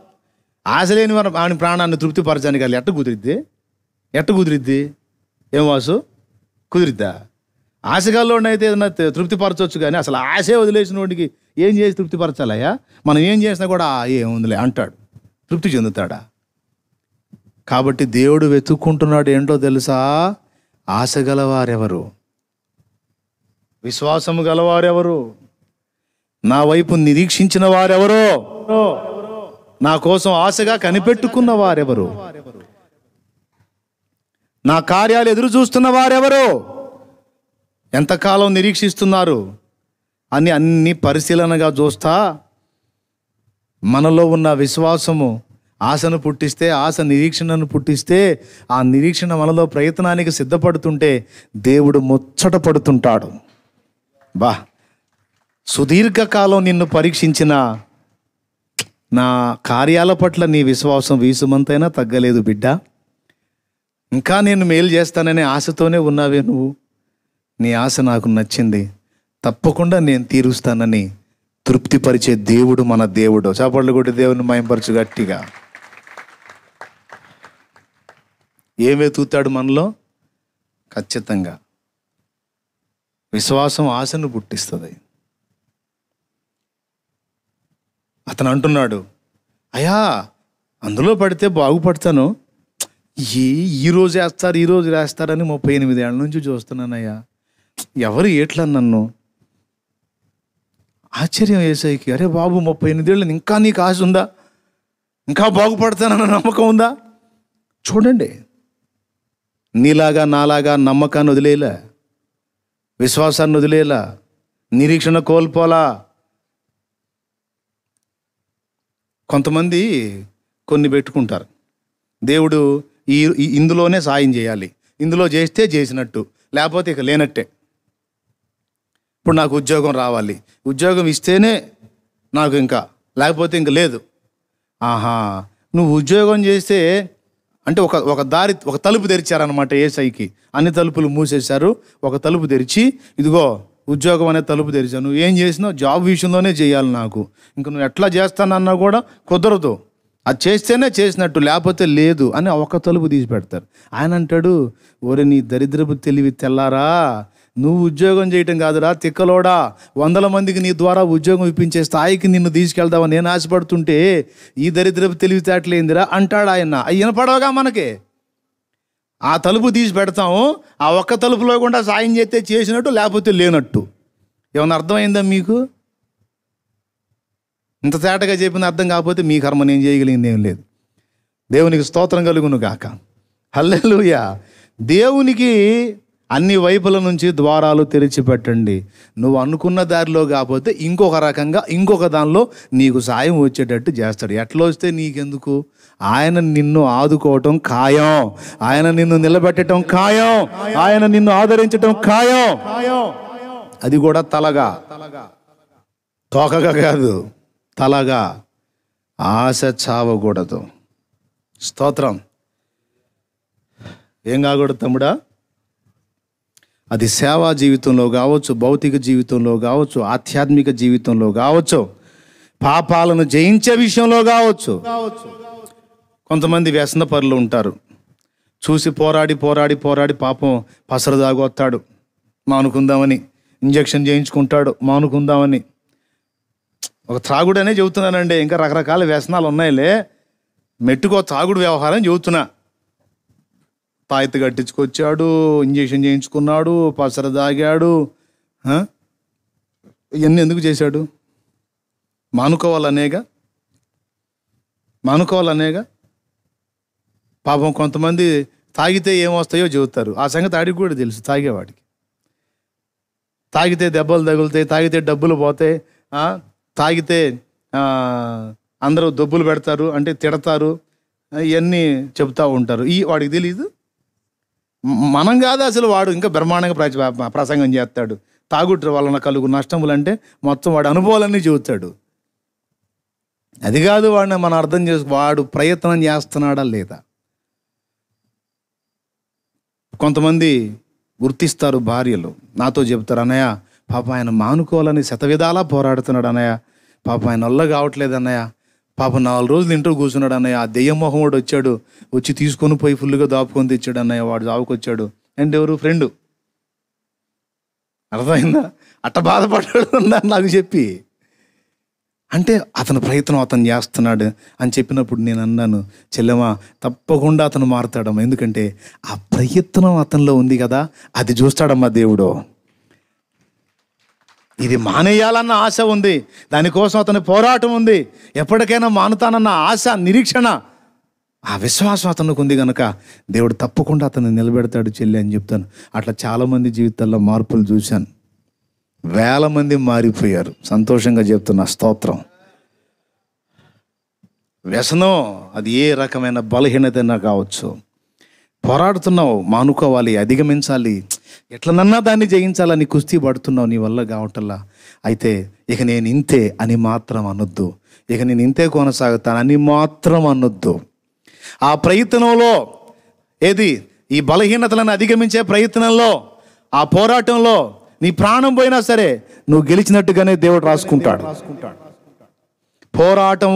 ఆశ లేని వాని ప్రాణాన్ని తృప్తిపరచడానికి వాళ్ళు ఎట్ట కుదిరిద్ది? ఏం వాసు, కుదిరిద్దా? ఆశగాల్లోని అయితే ఏదన్నా తృప్తిపరచవచ్చు, కానీ అసలు ఆశే వదిలేసిన వాడికి ఏం చేసి తృప్తిపరచాలయ్యా? మనం ఏం చేసినా కూడా ఏముందిలే అంటాడు. తృప్తి చెందుతాడా? కాబట్టి దేవుడు వెతుక్కుంటున్నాడు ఏంటో తెలుసా? ఆశ గలవారెవరు, విశ్వాసము గలవారెవరు, నా వైపు నిరీక్షించిన వారెవరో, నా కోసం ఆశగా కనిపెట్టుకున్న వారెవరు, నా కార్యాలు ఎదురు చూస్తున్న వారెవరో, ఎంతకాలం నిరీక్షిస్తున్నారు అని అన్ని పరిశీలనగా చూస్తా మనలో ఉన్న విశ్వాసము ఆశను పుట్టిస్తే, ఆశ నిరీక్షణను పుట్టిస్తే, ఆ నిరీక్షణ మనలో ప్రయత్నానికి సిద్ధపడుతుంటే దేవుడు ముచ్చట పడుతుంటాడు. సుదీర్ఘకాలం నిన్ను పరీక్షించిన నా కార్యాల పట్ల నీ విశ్వాసం వీసుమంతైనా తగ్గలేదు బిడ్డ. ఇంకా నేను మేలు చేస్తాననే ఆశతోనే ఉన్నావే నువ్వు. నీ ఆశ నాకు నచ్చింది, తప్పకుండా నేను తీరుస్తానని తృప్తిపరిచే దేవుడు మన దేవుడు. చాపళ్ళు కొట్టి దేవుని మయంపరచు గట్టిగా. ఏమెతుకుతాడు మనలో? ఖచ్చితంగా విశ్వాసం ఆశను పుట్టిస్తుంది. అతను అంటున్నాడు, అయ్యా అందులో పడితే బాగుపడతాను, ఈరోజు వేస్తారు ఈరోజు వేస్తారని 38 ఏళ్ళ నుంచి చూస్తున్నానయ్యా, ఎవరు ఏట్లా నన్ను. ఆశ్చర్యం యేసయ్యకి, అరే బాబు 38 ఏళ్ళు ఇంకా నీకు ఆశ ఉందా? ఇంకా బాగుపడతానన్న నమ్మకం ఉందా? చూడండి, నీలాగా నాలాగా నమ్మకాన్ని వదిలేలా, విశ్వాసాన్ని వదిలేలా, నిరీక్షణ కోల్పోలా. కొంతమంది కొన్ని పెట్టుకుంటారు, దేవుడు ఇందులోనే సాయం చేయాలి, ఇందులో చేస్తే చేసినట్టు, లేకపోతే ఇక లేనట్టే. ఇప్పుడు నాకు ఉద్యోగం రావాలి, ఉద్యోగం ఇస్తేనే నాకు ఇంకా, లేకపోతే ఇంక లేదు. నువ్వు ఉద్యోగం చేస్తే అంటే ఒక తలుపు తెరిచారనమాట యేసయ్యకి. అన్ని తలుపులు మూసేశారు, ఒక తలుపు తెరిచి, ఇదిగో ఉద్యోగం అనే తలుపు తెరిచాను, నువ్వు ఏం చేసినావు? జాబ్ విషయంలోనే చేయాలి నాకు, ఇంక నువ్వు ఎట్లా చేస్తానన్నా కూడా కుదరదు, అది చేస్తేనే చేసినట్టు, లేకపోతే లేదు అని ఒక తలుపు తీసి పెడతారు. ఆయన అంటాడు, ఒరే నీ దరిద్రపు తెలివి తెల్లారా, నువ్వు ఉద్యోగం చేయటం కాదురా తిక్కలోడా, 100 మందికి నీ ద్వారా ఉద్యోగం ఇప్పించే స్థాయికి నిన్ను తీసుకెళ్దామని నేను ఆశపడుతుంటే ఈ దరిద్రపు తెలివితేటలేందిరా అంటాడు ఆయన. అవి వినపడవగా మనకి. ఆ తలుపు తీసి పెడతాము, ఆ ఒక్క తలుపులో కూడా సాయం చేస్తే చేసినట్టు, లేకపోతే లేనట్టు. ఏమన్నా అర్థమైందా మీకు? ఇంత తేటగా చెప్పిన అర్థం కాకపోతే మీ కర్మ నేను చేయగలిగింది ఏం లేదు. దేవునికి స్తోత్రం కలుగును గాక. హల్లెలూయా. దేవునికి అన్ని వైపుల నుంచి ద్వారాలు తెరిచిపెట్టండి. నువ్వు అనుకున్న దారిలో కాకపోతే ఇంకొక రకంగా ఇంకొక దానిలో నీకు సాయం వచ్చేటట్టు చేస్తాడు. ఎట్లా వస్తే నీకెందుకు? ఆయన నిన్ను ఆదుకోవటం ఖాయం, ఆయన నిన్ను నిలబెట్టడం ఖాయం, ఆయన నిన్ను ఆదరించటం ఖాయం. అది కూడా తలగా, తోకగా కాదు, తలగా. ఆశ చావకూడదు. స్తోత్రం. ఏం కాకూడదు తమ్ముడా? అది సేవా జీవితంలో కావచ్చు, భౌతిక జీవితంలో కావచ్చు, ఆధ్యాత్మిక జీవితంలో కావచ్చు, పాపాలను జయించే విషయంలో కావచ్చు. కొంతమంది వ్యసన పరులు ఉంటారు. చూసి పోరాడి పోరాడి పోరాడి పాపం పసరు దాగొస్తాడు మానుకుందామని, ఇంజక్షన్ చేయించుకుంటాడు మానుకుందామని. ఒక త్రాగుడనే చెబుతున్నానండి, ఇంకా రకరకాల వ్యసనాలు ఉన్నాయిలే. మెట్టుకో త్రాగుడు వ్యవహారం చెబుతున్నా. తాయెత్తు కట్టించుకొచ్చాడు, ఇంజక్షన్ చేయించుకున్నాడు, పసరు దాగాడు. ఇవన్నీ ఎందుకు చేశాడు? మానుకోవాలనేగా. పాపం కొంతమంది తాగితే ఏమొస్తాయో చెబుతారు. ఆ సంగతి ఆడికి కూడా తెలుసు, తాగేవాడికి. తాగితే దెబ్బలు తగులుతాయి, తాగితే డబ్బులు పోతాయి, తాగితే అందరూ దొబ్బులు పెడతారు, అంటే తిడతారు, ఇవన్నీ చెప్తూ ఉంటారు. వాడికి తెలీదు. మనం కాదు అసలు, వాడు ఇంకా బ్రహ్మాండంగా ప్రసంగం చేస్తాడు. తాగుట్ర వలన కలుగు నష్టములు అంటే మొత్తం వాడు అనుభవాలన్నీ చెబుతాడు. అది కాదు, వాడిని మనం అర్థం వాడు ప్రయత్నం చేస్తున్నాడా లేదా. కొంతమంది గుర్తిస్తారు భార్యలు, నాతో చెప్తారు, అన్నయ్య పాప ఆయన మానుకోవాలని శతవిధాలా పోరాడుతున్నాడు అన్నయ్య, పాప ఆయన వల్ల కావట్లేదు అన్నయ్య, పాప 4 రోజులు ఇంట్లో కూర్చున్నాడు అన్నయ్య, ఆ దెయ్యం మొహం వాడు వచ్చాడు, వచ్చి తీసుకొని పోయి ఫుల్గా దాపుకొని తెచ్చాడు అన్నయ్య, వాడు దావుకొచ్చాడు. అండ్ ఎవరు? ఫ్రెండు. అర్థమైందా? అట్ట బాధపడ్డాడు అన్నారు నాకు చెప్పి. అంటే అతని ప్రయత్నం అతను చేస్తున్నాడు అని చెప్పినప్పుడు నేను అన్నాను, చెల్లెమా తప్పకుండా అతను మారుతాడమ్మా, ఎందుకంటే ఆ ప్రయత్నం అతనిలో ఉంది కదా, అది చూస్తాడమ్మా దేవుడు. ఇది మానేయాలన్న ఆశ ఉంది, దానికోసం అతని పోరాటం ఉంది, ఎప్పటికైనా మానుతానన్న ఆశ, నిరీక్షణ, ఆ విశ్వాసం అతనికి ఉంది కనుక దేవుడు తప్పకుండా అతన్ని నిలబెడతాడు చెల్లి అని చెప్తాను. అట్లా చాలామంది జీవితాల్లో మార్పులు చూశాను. 1000 మంది మారిపోయారు. సంతోషంగా చెప్తున్నా, స్తోత్రం. వ్యసనం అది ఏ రకమైన బలహీనతైనా కావచ్చు, పోరాడుతున్నావు, మానుకోవాలి, అధిగమించాలి, ఎట్లనన్నా దాన్ని జయించాలని కుస్తీ పడుతున్నావు, నీ వల్ల కావటల్లా. అయితే ఇక నేను ఇంతే అని మాత్రం అనొద్దు, ఇక నేను ఇంతే కొనసాగుతానని మాత్రం అనొద్దు. ఆ ప్రయత్నంలో ఈ బలహీనతలను అధిగమించే ప్రయత్నంలో, ఆ పోరాటంలో నీ ప్రాణం పోయినా సరే నువ్వు గెలిచినట్టుగానే దేవుడు రాసుకుంటాడు. పోరాటం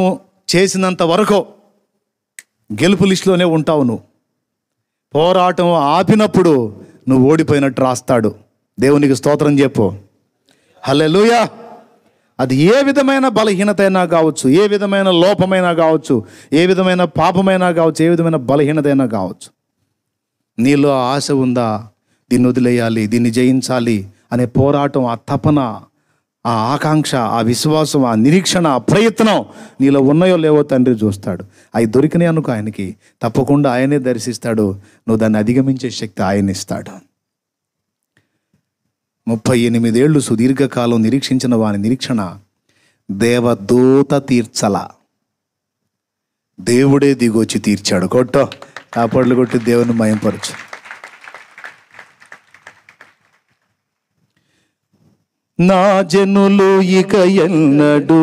చేసినంత వరకు గెలుపు లిస్టులోనే ఉంటావు నువ్వు. పోరాటం ఆపినప్పుడు నువ్వు ఓడిపోయినట్టు రాస్తాడు. దేవునికి స్తోత్రం చెప్పు. హల్లెలూయా. అది ఏ విధమైన బలహీనత అయినా కావచ్చు, ఏ విధమైన లోపమైనా కావచ్చు, ఏ విధమైన పాపమైనా కావచ్చు, ఏ విధమైన బలహీనత అయినా కావచ్చు, నీలో ఆశ ఉందా, దీన్ని వదిలేయాలి, దీన్ని జయించాలి అనే పోరాటం, ఆ తపన, ఆ ఆకాంక్ష, ఆ విశ్వాసం, ఆ నిరీక్షణ, ఆ ప్రయత్నం నీలో ఉన్నాయో లేవో తండ్రి చూస్తాడు. అవి దొరికినాయి అనుకో, ఆయనకి తప్పకుండా ఆయనే దర్శిస్తాడు. నువ్వు దాన్ని అధిగమించే శక్తి ఆయన ఇస్తాడు. 38 ఏళ్ళు సుదీర్ఘకాలం నిరీక్షించిన వాని నిరీక్షణ దేవదూత తీర్చల, దేవుడే దిగొచ్చి తీర్చాడు. కొట్టో కాపాడులు కొట్టి దేవుని మయంపరచు. నా జనులు ఇక ఎన్నడూ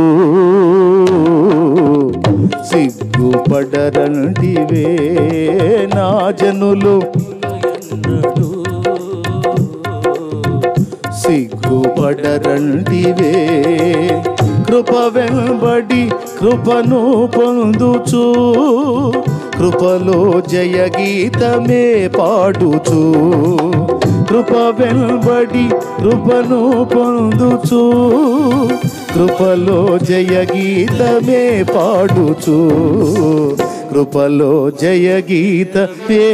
సిగ్గుపడరంటివే, నా జనులు సిగ్గుపడరంటివే, కృప వెంబడి కృపను పొందుచు, కృపలో జయ గీతమే పాడుచు, కృప వెంబడి కృపను పొందుచు, కృపలో జయ గీతమే పాడుచు, కృపలో జయ గీతమే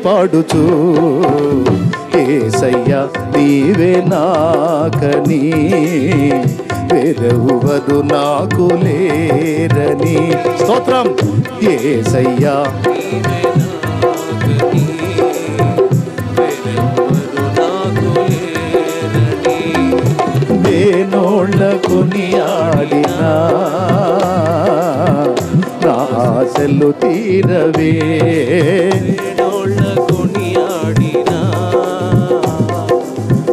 పాడుచు. యేసయ్యా నీవే నాకని, వెరవదు నాకు లేరని. స్తోత్రం. యేసయ్యా వేణోళ్ళ కొనియాడినా నా ఆశలు తీరవే. వేణోళ్ళ కొనియాడినా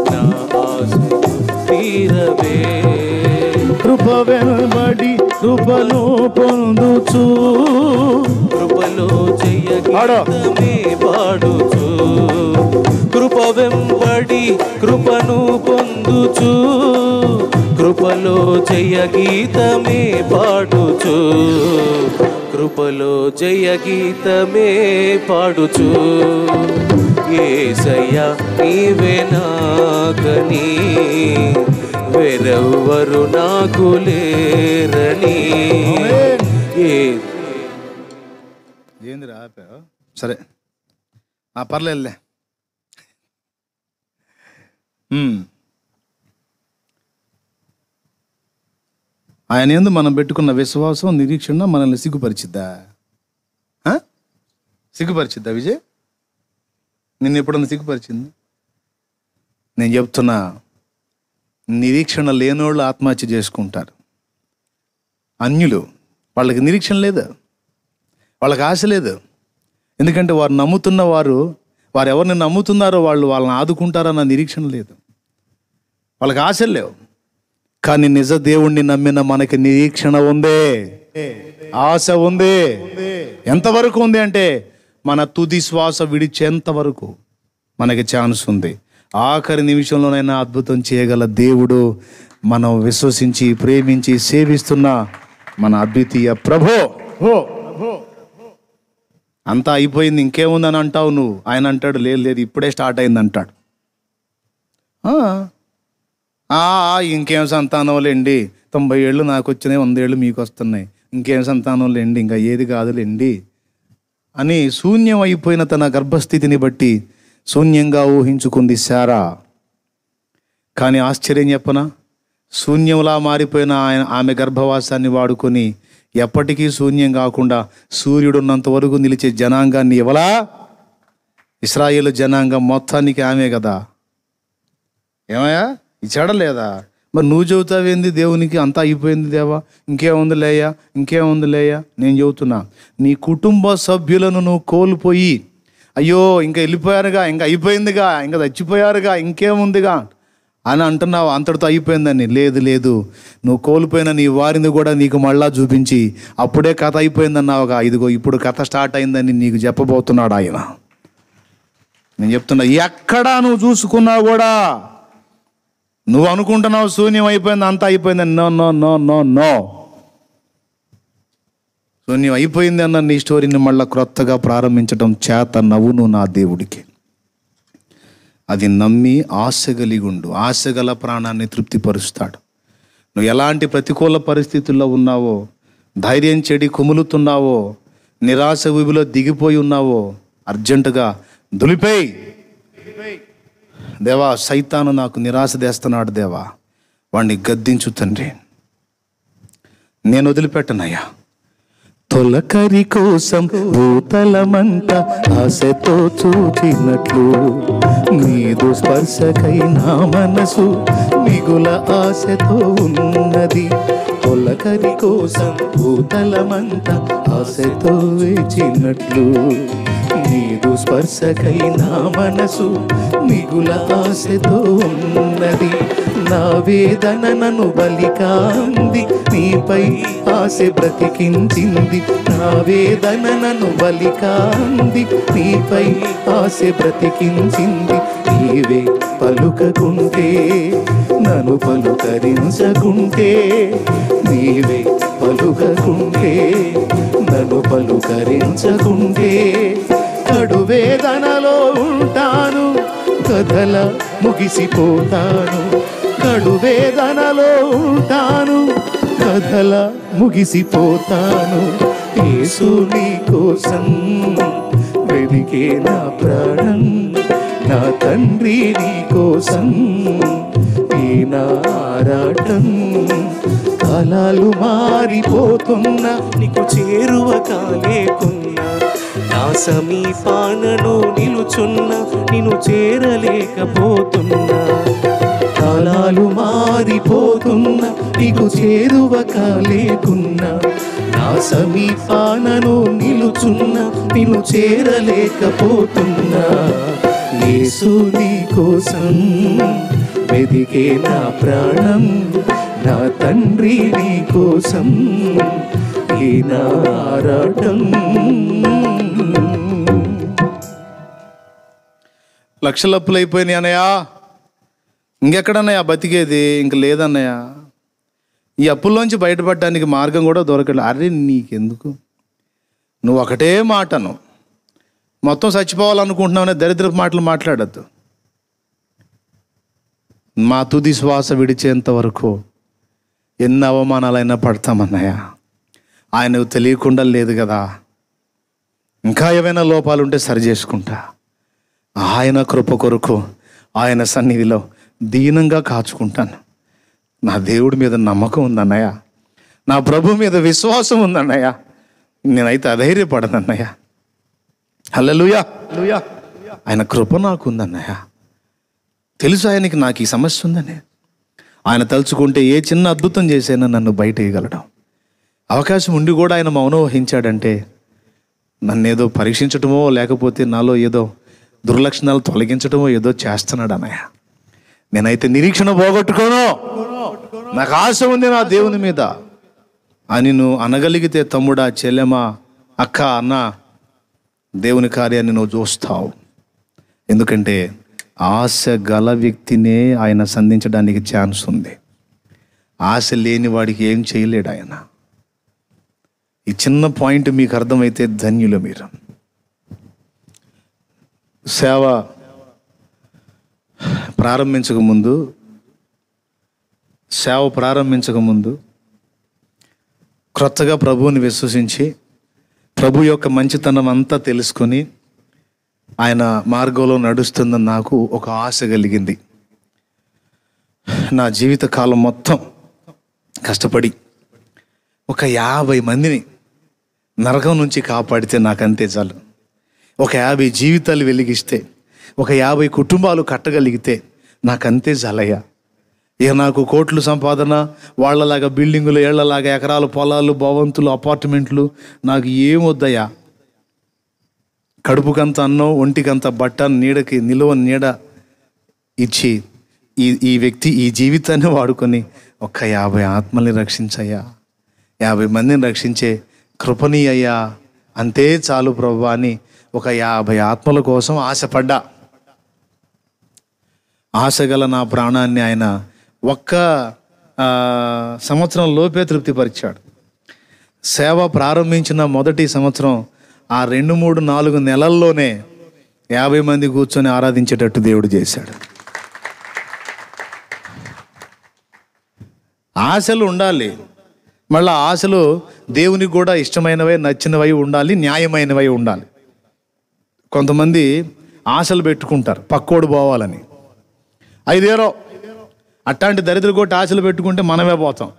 నా ఆశలు తీరవే. కృప వెంబడి కృపను పొందుచు, కృపలో జయగీతమే పాడుచు. కృప వెంబడి కృపను పొందుచు, కృపలో జయగీతమే పాడుచు. కృపలో జయగీతమే పాడుచు. యేసయ్యా నీవే నాకని వేరెవ్వరు నాకు లేరని. ఏంది రాపా? సరే పర్లేదులే. ఆయన యందు మనం పెట్టుకున్న విశ్వాసం నిరీక్షణ మనల్ని సిగ్గుపరిచిద్దా? సిగ్గుపరిచిద్దా విజయ్? నిన్ను ఎప్పుడన్నా సిగ్గుపరిచింది? నేను చెప్తున్నా, నిరీక్షణ లేనోళ్ళు ఆత్మహత్య చేసుకుంటారు. అన్యులు, వాళ్ళకి నిరీక్షణ లేదు, వాళ్ళకి ఆశ లేదు. ఎందుకంటే వారు నమ్ముతున్న వారు ఎవరిని నమ్ముతున్నారో వాళ్ళని ఆదుకుంటారన్న నిరీక్షణ లేదు, వాళ్ళకి ఆశలు లేవు. కానీ నిజ దేవుణ్ణి నమ్మిన మనకి నిరీక్షణ ఉంది, ఆశ ఉంది. ఎంతవరకు ఉంది అంటే మన తుది శ్వాస విడిచేంత వరకు మనకి ఛాన్స్ ఉంది. ఆఖరి నిమిషంలోనైనా అద్భుతం చేయగల దేవుడు మనం విశ్వసించి ప్రేమించి సేవిస్తున్న మన అద్వితీయ ప్రభో. అంతా అయిపోయింది ఇంకేముందని అంటావు నువ్వు. ఆయన అంటాడు లేదు ఇప్పుడే స్టార్ట్ అయింది అంటాడు. ఇంకేం సంతానం లేండి, 90 ఏళ్ళు నాకు వచ్చినాయి, 100 ఏళ్ళు మీకు వస్తున్నాయి, ఇంకేం సంతానం లేండి, ఇంకా ఏది కాదులేండి అని శూన్యం అయిపోయిన తన గర్భస్థితిని బట్టి శూన్యంగా ఊహించుకుంది శారా. కానీ ఆశ్చర్యం చెప్పనా, శూన్యంలా మారిపోయిన ఆమె గర్భవాసాన్ని వాడుకొని ఎప్పటికీ శూన్యం కాకుండా సూర్యుడున్నంత వరకు నిలిచే జనాంగాన్ని ఇవ్వలా. ఇశ్రాయేలు జనాంగం మొత్తానికి ఆమె కదా. ఏమయ్యా ఇచ్చాడా లేదా? మరి నువ్వు చెబుతావేంది దేవునికి అంతా అయిపోయింది దేవా, ఇంకేముంది లేయా? నేను చెబుతున్నా, నీ కుటుంబ సభ్యులను నువ్వు కోల్పోయి అయ్యో ఇంకా వెళ్ళిపోయారుగా, ఇంకా అయిపోయిందిగా, ఇంకా చచ్చిపోయారుగా, ఇంకేముందిగా అని అంటున్నావు, అంతటితో అయిపోయిందని. లేదు, నువ్వు కోల్పోయిన నీ వారిని కూడా నీకు మళ్ళా చూపించి అప్పుడే కథ అయిపోయిందన్నావుగా, ఇదిగో ఇప్పుడు కథ స్టార్ట్ అయిందని నీకు చెప్పబోతున్నాడు ఆయన. నేను చెప్తున్నా, ఎక్కడా నువ్వు చూసుకున్నా కూడా నువ్వు అనుకుంటున్నావు శూన్యం అయిపోయింది, అంతా అయిపోయిందని. నో. శూన్యం అయిపోయింది అన్న నీ స్టోరీని మళ్ళీ క్రొత్తగా ప్రారంభించడం చేత నవ్వును నా దేవుడికి. అది నమ్మి ఆశ కలిగి ఉండు. ఆశగల ప్రాణాన్ని తృప్తిపరుస్తాడు. నువ్వు ఎలాంటి ప్రతికూల పరిస్థితుల్లో ఉన్నావో, ధైర్యం చెడి కుములుతున్నావో, నిరాశ ఊబిలో దిగిపోయి ఉన్నావో, అర్జెంటుగా దులిపేయి. దేవా, సైతాను నాకు నిరాశ తెస్తున్నాడు దేవా, వాణ్ణి గద్దించు తండ్రి, నేను వదిలిపెట్టనయ్యా. తొలకరి కోసం భూతలమంట ఆశతో చూచినట్లు నీదు స్పర్శకై నా మనసు మిగుల ఆశతో ఉన్నది. తొలకరి కోసం భూతలమంట ఆశతో వేచినట్లు నీదు స్పర్శకై నా మనసు మిగుల ఆశతో ఉన్నది. నా వేదన నన్ను బలికాంది, నీపై ఆశ బ్రతికించింది. నా వేదన నన్ను బలికాంది, నీపై ఆశ బ్రతికించింది. నీవే పలుకకుంటే నన్ను పలుకరించకుంటే, నీవే పలుకకుంటే నన్ను పలుకరించకుంటే, కడు వేదనలో ఉంటాను, కథల ముగిసిపోతాను. కడు వేదనలో ఉంటాను, కథల ముగిసిపోతాను. యేసు నీ కోసం వెదికే నా ప్రాణం, నా తండ్రి నీ కోసం ఈ నా ఆరాటం. కాలాలు మారిపోతున్నా, నీకు చేరువ కాలేకున్నా, నా సమీపానను నిలుచున్నా, నిన్ను చేరలేకపోతున్నా. కాలాలు మారిపోతున్నా నీకు చేరువ కాలేకున్నా నా సమీపానను నిలుచున్నా నిన్ను చేరలేకపోతున్నా యేసు నీ కోసం వెదికే నా ప్రాణం నా తండ్రి నీ కోసం ఈ నా ఆరాటం. లక్షల అప్పులు అయిపోయినాయి అన్నయ్య, ఇంకెక్కడన్నయ్య బతికేది? ఇంక లేదన్నయ్య. ఈ అప్పుల్లోంచి బయటపడడానికి మార్గం కూడా దొరకలేదు. అరే నీకెందుకు, నువ్వు ఒకటే మాటను మొత్తం చచ్చిపోవాలనుకుంటున్నావు దరిద్రపు మాటలు మాట్లాడద్దు. మా తుది శ్వాస విడిచేంత వరకు ఎన్ని అవమానాలైనా పడతామన్నయ్య. ఆయనకు తెలియకుండా లేదు కదా, ఇంకా ఏమైనా లోపాలుంటే సరి చేసుకుంటా. ఆయన కృప కొరకు ఆయన సన్నిధిలో దీనంగా కాచుకుంటాను. నా దేవుడి మీద నమ్మకం ఉందన్నయ్య, నా ప్రభు మీద విశ్వాసం ఉందన్నయ్య. నేనైతే అధైర్యపడనన్నయ్య. హల్లెలూయా. ఆయన కృప నాకు ఉందన్నయ్య. తెలుసు ఆయనకి నాకు ఈ సమస్య ఉందని. ఆయన తలుచుకుంటే ఏ చిన్న అద్భుతం చేసైనా నన్ను బయట వేయగలడం. అవకాశం ఉండి కూడా ఆయన మౌనం వహించాడంటే నన్ను ఏదో పరీక్షించటమో లేకపోతే నాలో ఏదో దుర్లక్షణాలు తొలగించటమో ఏదో చేస్తున్నాడు అన్నయ్య. నేనైతే నిరీక్షణ పోగొట్టుకోను. నాకు ఆశ ఉంది నా దేవుని మీద అని నువ్వు అనగలిగితే తమ్ముడా, చెల్లెమా, అక్క, అన్న, దేవుని కార్యాన్ని నువ్వు చూస్తావు. ఎందుకంటే ఆశ గల వ్యక్తినే ఆయన సంధించడానికి ఛాన్స్ ఉంది. ఆశ లేని వాడికి ఏం చేయలేడు ఆయన. ఈ చిన్న పాయింట్ మీకు అర్థమైతే ధన్యులు మీరు. సేవ ప్రారంభించక ముందు క్రొత్తగా ప్రభువుని విశ్వసించి ప్రభు యొక్క మంచితనం అంతా తెలుసుకొని ఆయన మార్గంలో నడుస్తుందని నాకు ఒక ఆశ కలిగింది. నా జీవిత కాలం మొత్తం కష్టపడి ఒక 50 మందిని నరకం నుంచి కాపాడితే నాకంతే చాలు. ఒక 50 జీవితాలు వెలిగిస్తే, ఒక 50 కుటుంబాలు కట్టగలిగితే నాకంతే చాలయ్యా. ఇక నాకు కోట్లు సంపాదన, వాళ్ళలాగా బిల్డింగులు, ఏళ్లలాగా ఎకరాలు పొలాలు, భవంతులు, అపార్ట్మెంట్లు నాకు ఏమొద్దయ్యా. కడుపుకంత అన్నం, ఒంటికంత బట్ట, నీడకి నిలువ నీడ ఇచ్చి ఈ వ్యక్తి ఈ జీవితాన్ని వాడుకొని ఒక్క 50 ఆత్మల్ని రక్షించయ్యా, 50 మందిని రక్షించే కృపని అయ్యా, అంతే చాలు ప్రభువా అని ఒక 50 ఆత్మల కోసం ఆశపడ్డా. ఆశగల నా ప్రాణాన్ని ఆయన ఒక్క సంవత్సరం లోపే తృప్తిపరిచాడు. సేవ ప్రారంభించిన మొదటి సంవత్సరం ఆ 2, 3, 4 నెలల్లోనే 50 మంది కూర్చొని ఆరాధించేటట్టు దేవుడు చేశాడు. ఆశలు ఉండాలి. మళ్ళీ ఆశలు దేవునికి కూడా ఇష్టమైనవై, నచ్చినవై ఉండాలి, న్యాయమైనవై ఉండాలి. కొంతమంది ఆశలు పెట్టుకుంటారు పక్కోడు పోవాలని. 5 ఏరో అట్లాంటి దరిద్ర కొట్టి ఆశలు పెట్టుకుంటే మనమే పోతాం.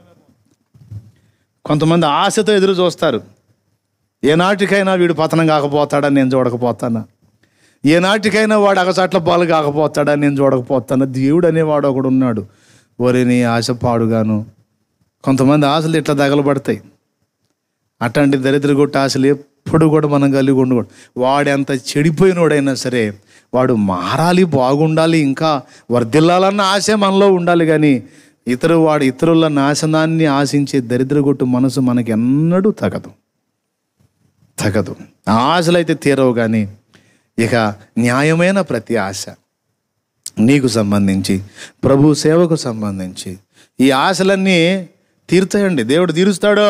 కొంతమంది ఆశతో ఎదురు చూస్తారు. ఏనాటికైనా వీడు పతనం కాకపోతాడని నేను చూడకపోతానా, ఏనాటికైనా వాడు అగచాట్ల పాలు కాకపోతాడని నేను చూడకపోతాను. దేవుడు అనేవాడు ఒకడు ఉన్నాడు. ఒరే నీ ఆశ పాడుగాను. కొంతమంది ఆశలు ఇట్లా తగలబడతాయి. అట్లాంటి దరిద్ర కొట్టి ఆశలు ఎప్పుడు కూడా మనం కలిగి ఉండకూడదు. వాడు ఎంత చెడిపోయినోడైనా సరే వాడు మారాలి, బాగుండాలి, ఇంకా వర్ధిల్లాలన్న ఆశే మనలో ఉండాలి. కానీ ఇతరుల నాశనాన్ని ఆశించే దరిద్రగొట్టు మనసు మనకి ఎన్నడూ తగదు. ఆశలు అయితే తీరవు. కానీ ఇక న్యాయమైన ప్రతి ఆశ నీకు సంబంధించి, ప్రభు సేవకు సంబంధించి ఈ ఆశలన్నీ తీరుతాయండి. దేవుడు తీరుస్తాడు.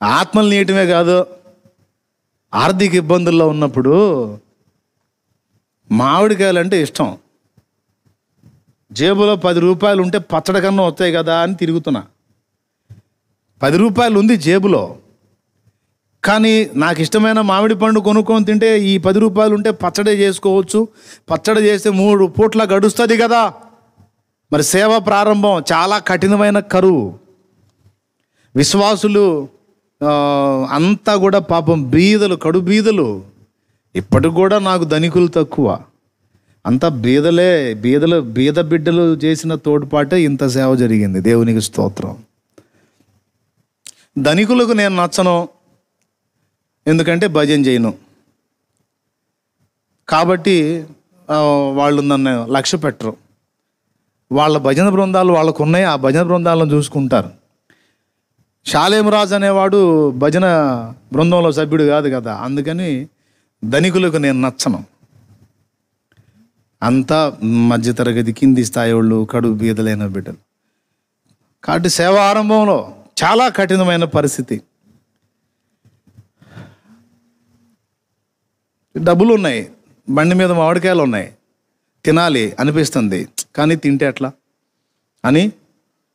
ఆత్మలు నీయటమే కాదు, ఆర్థిక ఇబ్బందుల్లో ఉన్నప్పుడు మామిడికాయలు అంటే ఇష్టం. జేబులో 10 రూపాయలు ఉంటే పచ్చడి కన్నా వస్తాయి కదా అని తిరుగుతున్నా. 10 రూపాయలు ఉంది జేబులో, కానీ నాకు ఇష్టమైన మామిడి పండు కొనుక్కొని తింటే ఈ 10 రూపాయలు ఉంటే పచ్చడి చేసుకోవచ్చు. పచ్చడి చేస్తే 3 పూట్ల గడుస్తుంది కదా. మరి సేవ ప్రారంభం చాలా కఠినమైన కరువు. విశ్వాసులు అంతా కూడా పాపం బీదలు, కడు బీదలు. ఇప్పటికి కూడా నాకు ధనికులు తక్కువ. అంతా బీద బిడ్డలు చేసిన తోడ్పాటే ఇంత సేవ జరిగింది. దేవునికి స్తోత్రం. ధనికులకు నేను నచ్చను, ఎందుకంటే భజన చేయను కాబట్టి వాళ్ళు నన్ను లక్ష్య పెట్టరు. వాళ్ళ భజన బృందాలు వాళ్ళకు ఉన్నాయి, ఆ భజన బృందాలను చూసుకుంటారు. షాలేం రాజు అనేవాడు భజన బృందంలో సభ్యుడు కాదు కదా, అందుకని ధనికులకు నేను నచ్చను. అంతా మధ్యతరగతి కింది స్థాయి వాళ్ళు, కడుపు బీదలైన బిడ్డలు. కాబట్టి సేవ ఆరంభంలో చాలా కఠినమైన పరిస్థితి. డబ్బులు ఉన్నాయి, బండి మీద మామిడికాయలు ఉన్నాయి, తినాలి అనిపిస్తుంది, కానీ తింటే ఎట్లా అని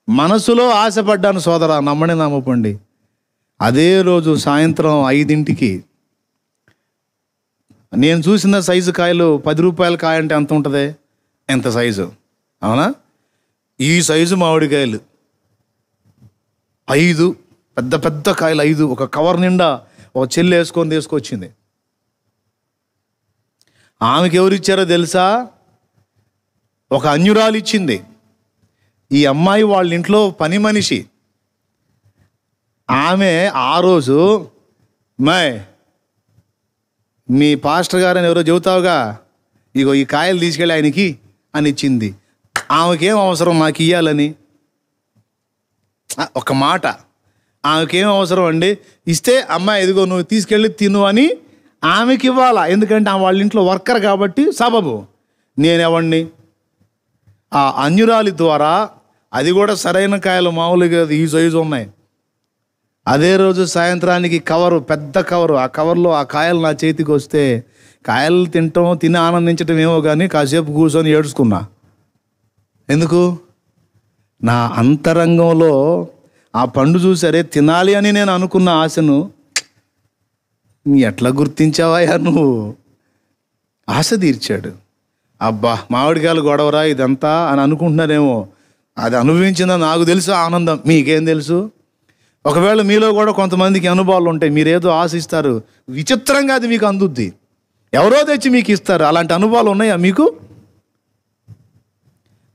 మనసులో ఆశపడ్డాను సోదరా, నమ్మని నమ్మకండి. అదే రోజు సాయంత్రం 5ంటికి నేను చూసిన సైజు కాయలు 10 రూపాయల కాయ అంటే ఎంత ఉంటుంది, ఎంత సైజు, అవునా? ఈ సైజు మామిడికాయలు 5 పెద్ద పెద్ద కాయలు 5 ఒక కవర్ నిండా ఒక చెల్లి వేసుకొని తీసుకొచ్చింది. ఆమెకి ఎవరిచ్చారో తెలుసా? ఒక అన్యురాలు ఇచ్చింది. ఈ అమ్మాయి వాళ్ళ ఇంట్లో పని మనిషి. ఆమె ఆ రోజు మీ పాస్టర్ గారని ఎవరో చెబుతావుగా, ఇగో ఈ కాయలు తీసుకెళ్ళి ఆయనకి అని ఇచ్చింది. ఆమెకేం అవసరం నాకు ఇయ్యాలని? ఒక మాట, ఆమెకేం అవసరం అండి? ఇస్తే అమ్మాయి ఇదిగో నువ్వు తీసుకెళ్ళి తిను అని ఆమెకి ఇవ్వాలా, ఎందుకంటే ఆమె వాళ్ళ ఇంట్లో వర్కర్ కాబట్టి సబబు. నేనెవండి? ఆ అన్యురాలి ద్వారా, అది కూడా సరైన కాయలు, మామూలుగా ఈ సైజు ఉన్నాయి. అదే రోజు సాయంత్రానికి కవరు, పెద్ద కవరు, ఆ కవర్లో ఆ కాయలు నా చేతికి వస్తే, కాయలు తిని ఆనందించడం ఏమో కానీ కాసేపు కూర్చొని ఏడ్చుకున్నా. ఎందుకు? నా అంతరంగంలో ఆ పండు చూసారే తినాలి అని నేను అనుకున్న ఆశను ఎట్లా గుర్తించావా నువ్వు? ఆశ తీర్చాడు. అబ్బా మామిడికాయలు గొడవరా ఇదంతా అని అనుకుంటున్నారేమో, అది అనుభవించిందా నాకు తెలుసు ఆనందం, మీకేం తెలుసు? ఒకవేళ మీలో కూడా కొంతమందికి అనుభవాలు ఉంటాయి, మీరేదో ఆశిస్తారు, విచిత్రంగా అది మీకు అందుద్ది, ఎవరో తెచ్చి మీకు ఇస్తారు. అలాంటి అనుభవాలు ఉన్నాయా మీకు?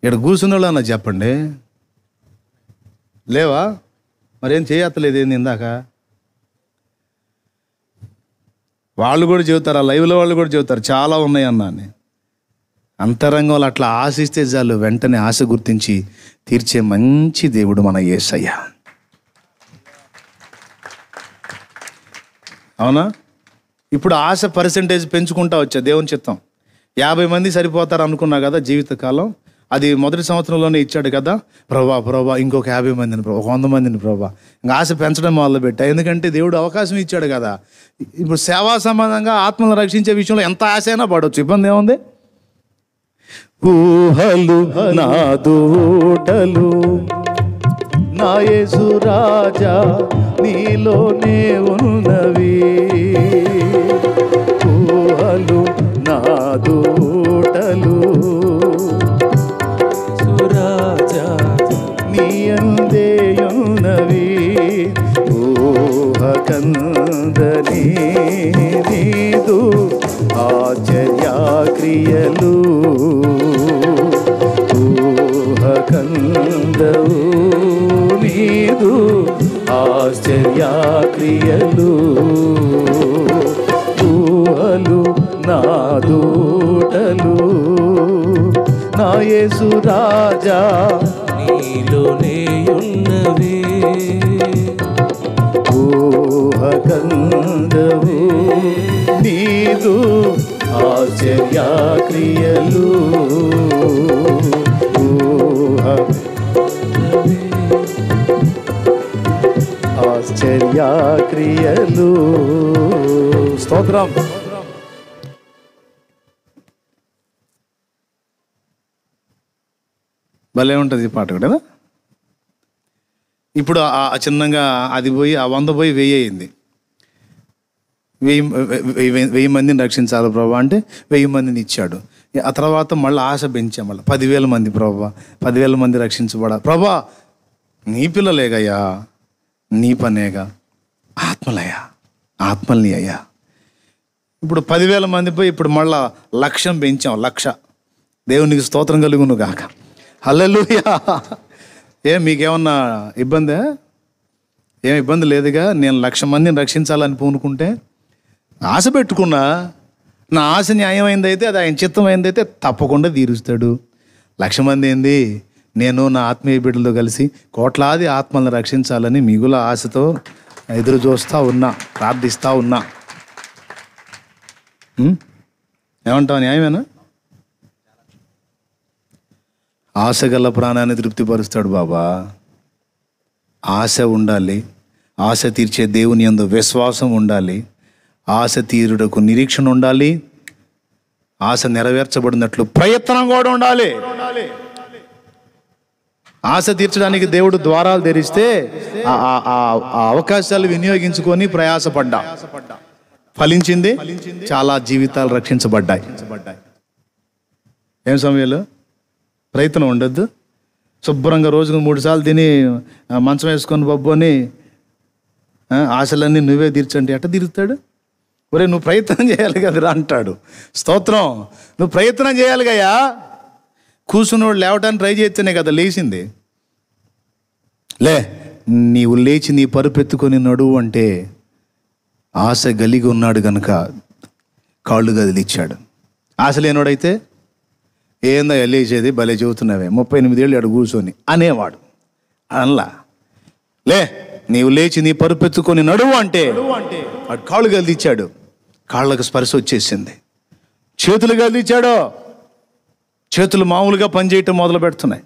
ఇక్కడ కూర్చున్న వాళ్ళన్నా చెప్పండి, లేవా? మరేం చేయత్తలేదు ఏంది ఇందాక? వాళ్ళు కూడా చెబుతారు, ఆ లైవ్లో వాళ్ళు కూడా చెబుతారు చాలా ఉన్నాయి అన్నా అని. అంతరంగంలో అట్లా ఆశిస్తే చాలు, వెంటనే ఆశ గుర్తించి తీర్చే మంచి దేవుడు మన యేసయ్య. అవునా? ఇప్పుడు ఆశ పర్సెంటేజ్ పెంచుకుంటా వచ్చా, దేవుని చిత్తం. 50 మంది సరిపోతారు అనుకున్నా కదా జీవితకాలం, అది మొదటి సంవత్సరంలోనే ఇచ్చాడు కదా. ప్రభా ఇంకొక 50 మందిని, 100 మందిని ప్రభా, ఇంకా ఆశ పెంచడం మొదలుపెట్టా. ఎందుకంటే దేవుడు అవకాశం ఇచ్చాడు కదా. ఇప్పుడు సేవా సంబంధంగా ఆత్మను రక్షించే విషయంలో ఎంత ఆశ అయినా పడవచ్చు, ఇబ్బంది ఏముంది? ఊహలు నా దూటలు నా యేసు రాజా నీలోనే ఉన్నవి. ఊహలు నా దూటలు సురాజా నీ అందే ఉన్నవి. ఊహకందని నీదు ఆశ్చర్యక్రియలు, ఊహకందవు నీదు ఆశ్చర్యక్రియలు. ఊహలు నా దూటలు నా యేసు రాజా నీలోనే ఉన్నవి. ఊహకందవు నీదు ఆశ్చర్యక్రియలు. ఆశ్చర్యక్రియలు. స్తోత్రం. భలే ఉంటుంది ఈ పాట కూడా. ఇప్పుడు చిన్నగా అది పోయి ఆ 100 పోయి 1000 అయింది. 1000 మందిని రక్షించాలి ప్రభా అంటే 1000 మందిని ఇచ్చాడు. ఆ తర్వాత మళ్ళీ ఆశ పెంచాం, మళ్ళీ 10,000 మంది ప్రభా, 10,000 మంది రక్షించబడ ప్రభా. నీ పిల్లలేగయ్యా, నీ పనేగా, ఆత్మలయ్యా, ఆత్మల్ని అయ్యా. ఇప్పుడు 10,000 మంది పోయి ఇప్పుడు మళ్ళా 1,00,000 పెంచాం, 1,00,000. దేవునికి స్తోత్రం కలుగును గాక. హల్లెలూయా. మీకేమన్నా ఇబ్బందా? ఏం ఇబ్బంది లేదుగా. నేను 1,00,000 మందిని రక్షించాలని పూనుకుంటే ఆశ పెట్టుకున్నా, నా ఆశ న్యాయమైందైతే, అది ఆయన చిత్తమైందైతే తప్పకుండా తీరుస్తాడు. 1,00,000 మంది ఏంది, నేను నా ఆత్మీయ బిడ్డలతో కలిసి కోట్లాది ఆత్మలను రక్షించాలని మిగుల ఆశతో ఎదురు చూస్తూ ఉన్నా, ప్రార్థిస్తూ ఉన్నా. ఏమంటావు? న్యాయమేనా? ఆశ గల ప్రాణాన్ని తృప్తిపరుస్తాడు బాబా. ఆశ ఉండాలి, ఆశ తీర్చే దేవుని యందు విశ్వాసం ఉండాలి, ఆశ తీరుటకు నిరీక్షణ ఉండాలి, ఆశ నెరవేర్చబడినట్లు ప్రయత్నం కూడా ఉండాలి. ఆశ తీర్చడానికి దేవుడు ద్వారాలు తెరిస్తే ఆ అవకాశాలు వినియోగించుకొని ప్రయాసపడ్డా, ఫలించింది, చాలా జీవితాలు రక్షించబడ్డాయి. ఏం సమయంలో ప్రయత్నం ఉండొద్దు. శుభ్రంగా రోజుకు 3 సార్లు తిని మంచం వేసుకొని బొబ్బు అని ఆశలన్నీ నువ్వే తీర్చండి, ఎట్ట తీరుతాడు? ఒరే, నువ్వు ప్రయత్నం చేయాలి కదరా అంటాడు. స్తోత్రం. నువ్వు ప్రయత్నం చేయాలి గయ్యా. కూర్చున్నోడు లేవటానికి ట్రై చేస్తేనే కదా లేచింది. నీవు లేచి నీ పరుపెత్తుకొని నడువు అంటే ఆశ గలిగి ఉన్నాడు గనుక కాళ్ళు గదిలిచ్చాడు. ఆశ లేనోడైతే ఏందో లేచేది, భలే చెబుతున్నావే, 38 ఏళ్ళు అడు కూర్చొని అనేవాడు. అనలా, నీవు లేచి నీ పరుపెత్తుకొని నడువు అంటే వాడు కాళ్ళు గదిలిచ్చాడు. కాళ్ళకు స్పర్శ వచ్చేసింది. చేతులు గదిలిచ్చాడు. చేతులు మామూలుగా పనిచేయటం మొదలు పెడుతున్నాయి.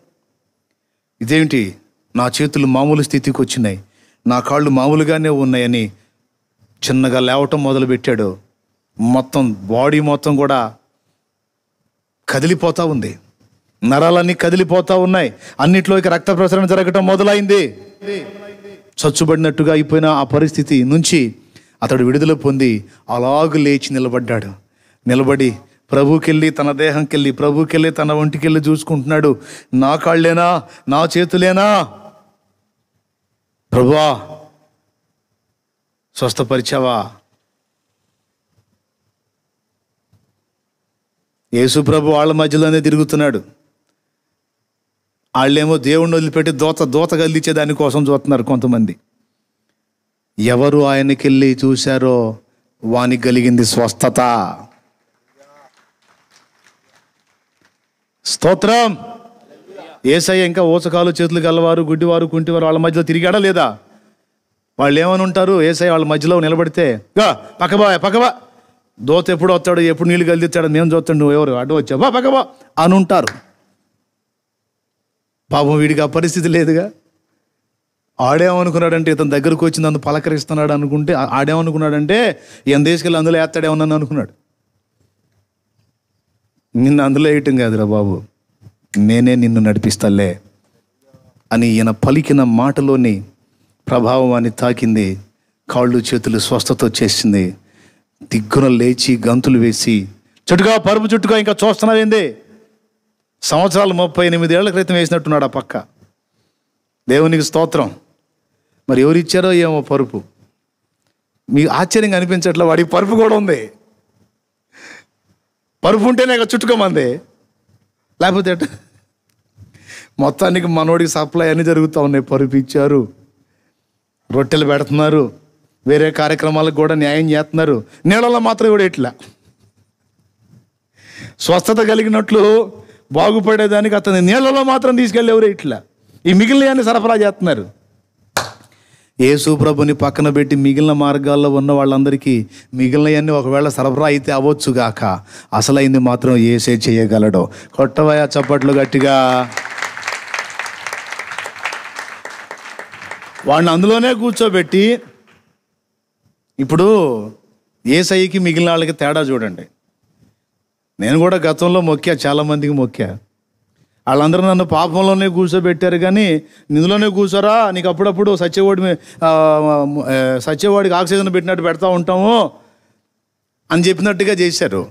ఇదేంటి, నా చేతులు మామూలు స్థితికి వచ్చినాయి, నా కాళ్ళు మామూలుగానే ఉన్నాయని చిన్నగా లేవటం మొదలుపెట్టాడు. మొత్తం బాడీ మొత్తం కూడా కదిలిపోతూ ఉంది. నరాలన్నీ కదిలిపోతూ ఉన్నాయి. అన్నిట్లోకి రక్త ప్రసరణ జరగటం మొదలైంది. చచ్చుబడినట్టుగా అయిపోయిన ఆ పరిస్థితి నుంచి అతడు విడుదల పొంది అలాగూ లేచి నిలబడ్డాడు. నిలబడి ప్రభుకెళ్ళి, తన దేహంకెళ్ళి, ప్రభుకెళ్ళి, తన ఒంటికెళ్ళి చూసుకుంటున్నాడు. నా కాళ్ళేనా, నా చేతులేనా ప్రభువా, స్వస్థపరిచావా? యేసు ప్రభు వాళ్ళ మధ్యలోనే తిరుగుతున్నాడు. వాళ్ళేమో దేవుణ్ణి వదిలిపెట్టి దోత గల్లిచ్చే దానికోసం చూస్తున్నారు కొంతమంది. ఎవరు ఆయనకెళ్ళి చూశారో వానికి కలిగింది స్వస్థత. స్తోత్రం. యేసయ్య ఇంకా ఊచకాలు చేతులు గలవారు, గుడ్డివారు, కుంటివారు వాళ్ళ మధ్యలో తిరిగాడా లేదా? వాళ్ళు ఏమని ఉంటారు? యేసయ్య వాళ్ళ మధ్యలో నిలబడితే పక్కబా, దోత ఎప్పుడు వస్తాడు, ఎప్పుడు నీళ్ళు గలిస్తాడు, మేము చూస్తాడు, నువ్వు ఎవరు అడ్డు వచ్చావా పక్కబా అని ఉంటారు. పాపం వీడికి ఆ పరిస్థితి లేదుగా. ఆడేమనుకున్నాడంటే ఇతని దగ్గరకు వచ్చి నన్ను పలకరిస్తున్నాడు అనుకుంటే, ఆడేమనుకున్నాడంటే ఈయన తీసుకెళ్ళి అందులో వేస్తాడేమన్నా అనుకున్నాడు. నిన్ను అందులో వేయటం కాదురా బాబు, నేనే నిన్ను నడిపిస్తాలే అని ఈయన పలికిన మాటలోని ప్రభావం అని తాకింది. కాళ్ళు చేతులు స్వస్థత వచ్చేసింది. దిగ్గున లేచి గంతులు వేసి, చుట్టుగా పరుపు చుట్టుగా ఇంకా చూస్తున్నావేంది? సంవత్సరాలు 38 ఏళ్ల క్రితం వేసినట్టున్నాడు ఆ పక్క. దేవునికి స్తోత్రం. మరి ఎవరు ఇచ్చారో ఏమో పరుపు. మీకు ఆశ్చర్యంగా అనిపించట్లే, వాడికి పరుపు కూడా ఉంది. పరుపు ఉంటేనే ఇక చుట్టుకోమంది, లేకపోతే మొత్తానికి మనోడికి సప్లై అన్నీ జరుగుతూ ఉన్నాయి. పరుపు ఇచ్చారు, రొట్టెలు పెడుతున్నారు, వేరే కార్యక్రమాలకు కూడా న్యాయం చేస్తున్నారు. నీళ్ళలో మాత్రం కూడా ఇట్లా స్వస్థత కలిగినట్లు బాగుపడేదానికి అతని నీళ్ళలో మాత్రం తీసుకెళ్ళి ఎవరు ఇట్లా ఈ మిగిలినవన్నీ సరఫరా చేస్తున్నారు. యేసు ప్రభుని పక్కన పెట్టి మిగిలిన మార్గాల్లో ఉన్న వాళ్ళందరికీ మిగిలినవన్నీ ఒకవేళ సరఫరా అయితే అవ్వచ్చుగాక, అసలైంది మాత్రం యేసే చేయగలడు. కొట్టవయ చప్పట్లు గట్టిగా. వాడిని అందులోనే కూర్చోబెట్టి, ఇప్పుడు యేసయ్యకి మిగిలిన వాళ్ళకి తేడా చూడండి. నేను కూడా గతంలో మొక్కా, చాలామందికి మొక్కా. వాళ్ళందరూ నన్ను పాపంలోనే కూర్చోబెట్టారు, కానీ నిందులోనే కూర్చోరా, నీకు అప్పుడప్పుడు సత్యవాడికి ఆక్సిజన్ పెట్టినట్టు పెడతా ఉంటాము అని చెప్పినట్టుగా చేశారు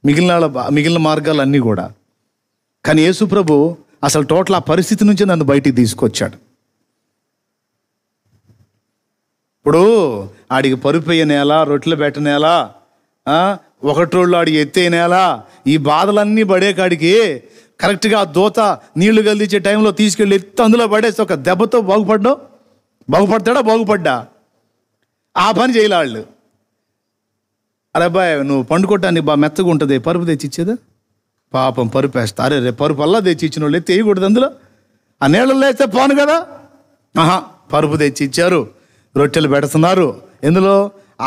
మిగిలిన మార్గాలన్నీ కూడా. కానీ యేసు ప్రభు అసలు టోటల్ ఆ పరిస్థితి నుంచి నన్ను బయటికి తీసుకొచ్చాడు. ఇప్పుడు ఆడికి పరుపు నేల, రొట్టెలు పెట్టనేలా, ఒకటి రోజులు ఆడి ఎత్తేనేలా ఈ బాధలన్నీ పడే కాడికి కరెక్ట్గా ఆ దూత నీళ్లు గల్దించే టైంలో తీసుకెళ్ళి ఎత్తి అందులో పడేసి ఒక దెబ్బతో బాగుపడ్డా ఆ పని చేయలే వాళ్ళు. అరే అబ్బాయి నువ్వు పండుకోవటానికి బాగా మెత్తగా ఉంటుంది, పరుపు తెచ్చి ఇచ్చేదా? పాపం పరుపు వేస్తా. అరే రే పరుపు అల్లా తెచ్చి ఇచ్చిన వాళ్ళు ఎత్తి వేయకూడదు, అందులో ఆ నీళ్ళలో వేస్తే పోను కదా. పరుపు తెచ్చి ఇచ్చారు, రొట్టెలు పెడుతున్నారు ఎందులో,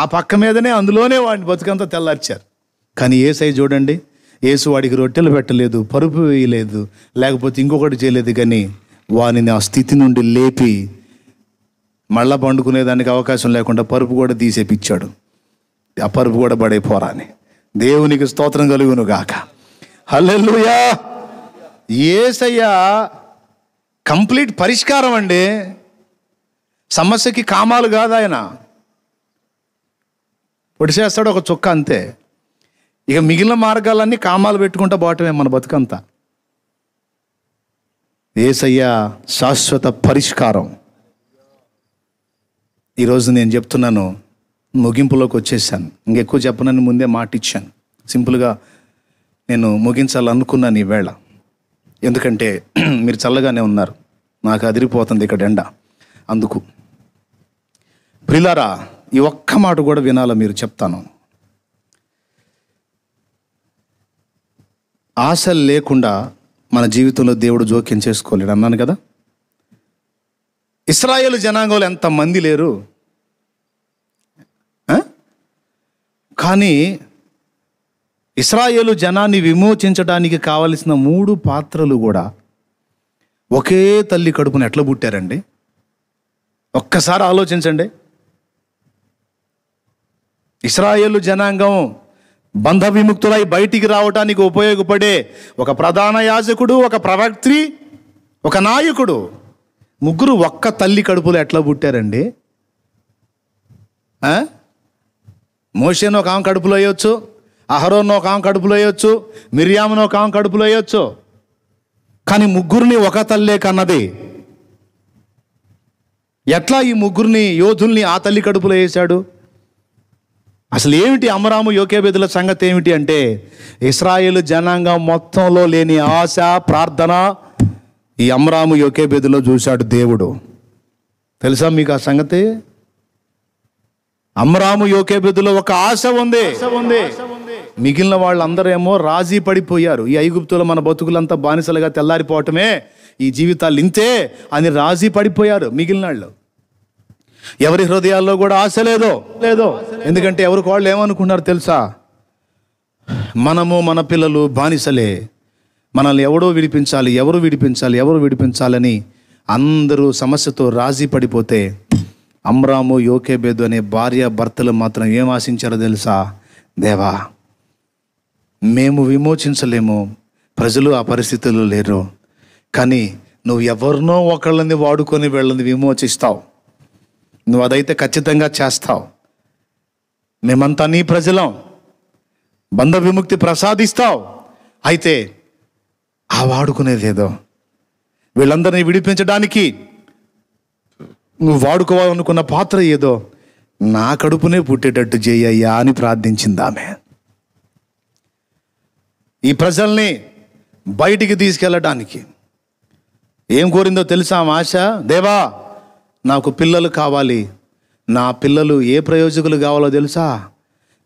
ఆ పక్క మీదనే, అందులోనే వాడిని బతుకంతా తెల్లార్చారు. కానీ యేసయ్య చూడండి, యేసు వాడికి రొట్టెలు పెట్టలేదు, పరుపు వేయలేదు, లేకపోతే ఇంకొకటి చేయలేదు, కానీ వానిని ఆ స్థితి నుండి లేపి మళ్ళా పండుకునేదానికి అవకాశం లేకుండా పరుపు కూడా తీసేపిచ్చాడు. ఆ పరుపు కూడా పడైపోరా అని. దేవునికి స్తోత్రం కలుగును గాక. హల్లెలూయా. యేసయ్య కంప్లీట్ పరిష్కారం అండి. సమస్యకి కామాలు కాదు ఆయన. పొడిచేస్తాడు ఒక చుక్క అంతే. ఇక మిగిలిన మార్గాలన్నీ కామాలు పెట్టుకుంటా పోవటమే మన బతుకంతా. యేసయ్య శాశ్వత పరిష్కారం. ఈరోజు నేను చెప్తున్నాను, ముగింపులోకి వచ్చేసాను. ఇంకెక్కువ చెప్పనని ముందే మాట ఇచ్చాను. సింపుల్గా నేను ముగించాలనుకున్నాను ఈవేళ. ఎందుకంటే మీరు చల్లగానే ఉన్నారు, నాకు అదిరిపోతుంది ఇక్కడ ఎండ. అందుకు ప్రియులారా, ఈ ఒక్క మాట కూడా వినాలా మీరు చెప్తాను. ఆశ లేకుండా మన జీవితంలో దేవుడు జోక్యం చేసుకోలేడు అన్నాను కదా. ఇశ్రాయేలు జనాంగంలో ఎంతమంది లేరు, కానీ ఇశ్రాయేలు జనాన్ని విమోచించడానికి కావలసిన 3 పాత్రలు కూడా ఒకే తల్లి కడుపున ఎట్లా పుట్టారండి? ఒక్కసారి ఆలోచించండి. ఇశ్రాయేలు జనాంగం బంధ విముక్తులై బయటికి రావడానికి ఉపయోగపడే ఒక ప్రధాన యాజకుడు, ఒక ప్రవక్త్రి, ఒక నాయకుడు, 3 ఒక్క తల్లి కడుపులో ఎట్లా పుట్టారండి? మోషేను ఒక ఆమె కడుపులో వేయొచ్చు, అహరోను ఒక ఆమె కడుపులో వేయొచ్చు, మిర్యామును ఒక ఆమె కడుపులో వేయొచ్చు, కానీ 3 ఒక తల్లే కన్నది. ఎట్లా ఈ 3 యోధుల్ని ఆ తల్లి కడుపులో వేశాడు? అసలు ఏమిటి అమ్రాము యోకేబెదుల సంగతి ఏమిటి అంటే, ఇశ్రాయేలు జనాంగం మొత్తంలో లేని ఆశ, ప్రార్థన ఈ అమ్రాము యోకేబెదులో చూశాడు దేవుడు. తెలుసా మీకు ఆ సంగతి? అమ్రాము యోకేబెదులో ఒక ఆశ ఉంది. మిగిలిన వాళ్ళందరేమో రాజీ పడిపోయారు. ఈ ఐగుప్తులో మన బతుకులంతా బానిసలుగా తెల్లారిపోవటమే, ఈ జీవితాలు ఇంతే అని రాజీ పడిపోయారు మిగిలిన వాళ్ళు. ఎవరి హృదయాల్లో కూడా ఆశ లేదో. ఎందుకంటే ఎవరికి వాళ్ళు ఏమనుకున్నారు తెలుసా? మనము మన పిల్లలు బానిసలే, మనల్ని ఎవరు విడిపించాలని అందరూ సమస్యతో రాజీ పడిపోతే, అమ్రాము యోకేబెదు అనే భార్య భర్తలు మాత్రం ఏం ఆశించారో తెలుసా? దేవా, మేము విమోచించలేము, ప్రజలు ఆ పరిస్థితుల్లో లేరు, కానీ నువ్వు ఎవరినో ఒకళ్ళని వాడుకొని వీళ్ళని విమోచిస్తావు, నువ్వు అదైతే ఖచ్చితంగా చేస్తావు. మేమంతా నీ ప్రజలం, బంధ విముక్తి ప్రసాదిస్తావు. అయితే ఆ వాడుకునేదేదో, వీళ్ళందరినీ విడిపించడానికి నువ్వు వాడుకోవాలనుకున్న పాత్ర ఏదో నా కడుపునే పుట్టేటట్టు చేయయ్యా అని ప్రార్థించింది ఆమె. ఈ ప్రజల్ని బయటికి తీసుకెళ్ళడానికి ఏం కోరిందో తెలుసా ఆమె ఆశ? దేవా, నాకు పిల్లలు కావాలి. నా పిల్లలు ఏ ప్రయోజకులు కావాలో తెలుసా?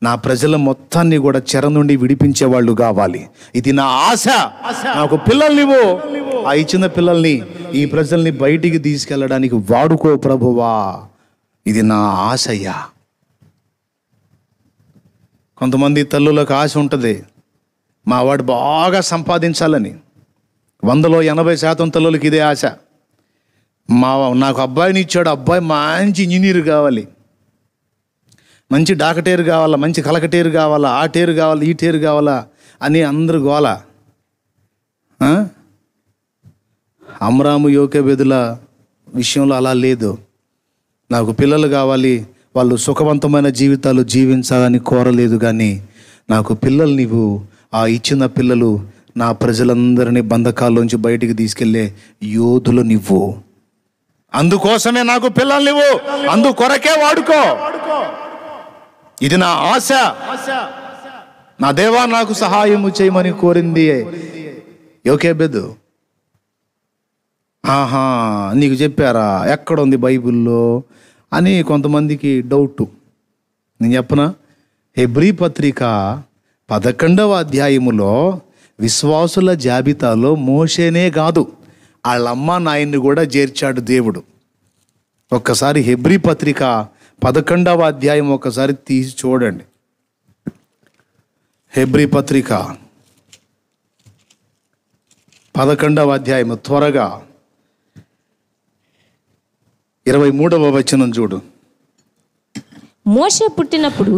నా ప్రజల మొత్తాన్ని కూడా చెర నుండి విడిపించే వాళ్ళు కావాలి. ఇది నా ఆశ. నాకు పిల్లల్నివ్వు. ఆ ఇచ్చిన పిల్లల్ని, ఈ ప్రజల్ని బయటికి తీసుకెళ్ళడానికి వాడుకో ప్రభువా, ఇది నా ఆశయ్యా. కొంతమంది తల్లులకు ఆశ ఉంటుంది, మా వాడు బాగా సంపాదించాలని. 100లో 80% తల్లులకి ఇదే ఆశ. నాకు అబ్బాయిని ఇచ్చాడు, అబ్బాయి మంచి ఇంజనీర్ కావాలి, మంచి డాక్టేరు కావాలా, మంచి కలకటేరు కావాలా, ఆ టేరు కావాలా, ఈ టేరు కావాలా అని అందరూ గోల. అమ్రాము యోకేబెదుల విషయంలో అలా లేదు. నాకు పిల్లలు కావాలి, వాళ్ళు సుఖవంతమైన జీవితాలు జీవించాలని కోరలేదు, కానీ నాకు పిల్లలు నీవు, ఆ ఇచ్చిన పిల్లలు నా ప్రజలందరినీ బంధకాల్లోంచి బయటికి తీసుకెళ్లే యోధులు నువ్వు. అందుకోసమే నాకు పిల్లలు నువ్వు, అందుకొరకే వాడుకో. ఇది నా ఆశ. నా దేవా నాకు సహాయము చేయమని కోరింది యోకేబెదు. ఆహా, నీకు చెప్పారా, ఎక్కడ ఉంది బైబిల్లో అని కొంతమందికి డౌటు. నేను చెప్పనా, హెబ్రీ పత్రిక 11వ అధ్యాయములో విశ్వాసుల జాబితాలో మోషేనే కాదు, వాళ్ళమ్మ నాయన్ని కూడా చేర్చాడు దేవుడు. ఒక్కసారి హెబ్రీ పత్రిక 11వ అధ్యాయం ఒకసారి తీసి చూడండి. హెబ్రీ పత్రిక 11వ అధ్యాయం త్వరగా 23వ వచనం చూడు. మోషే పుట్టినప్పుడు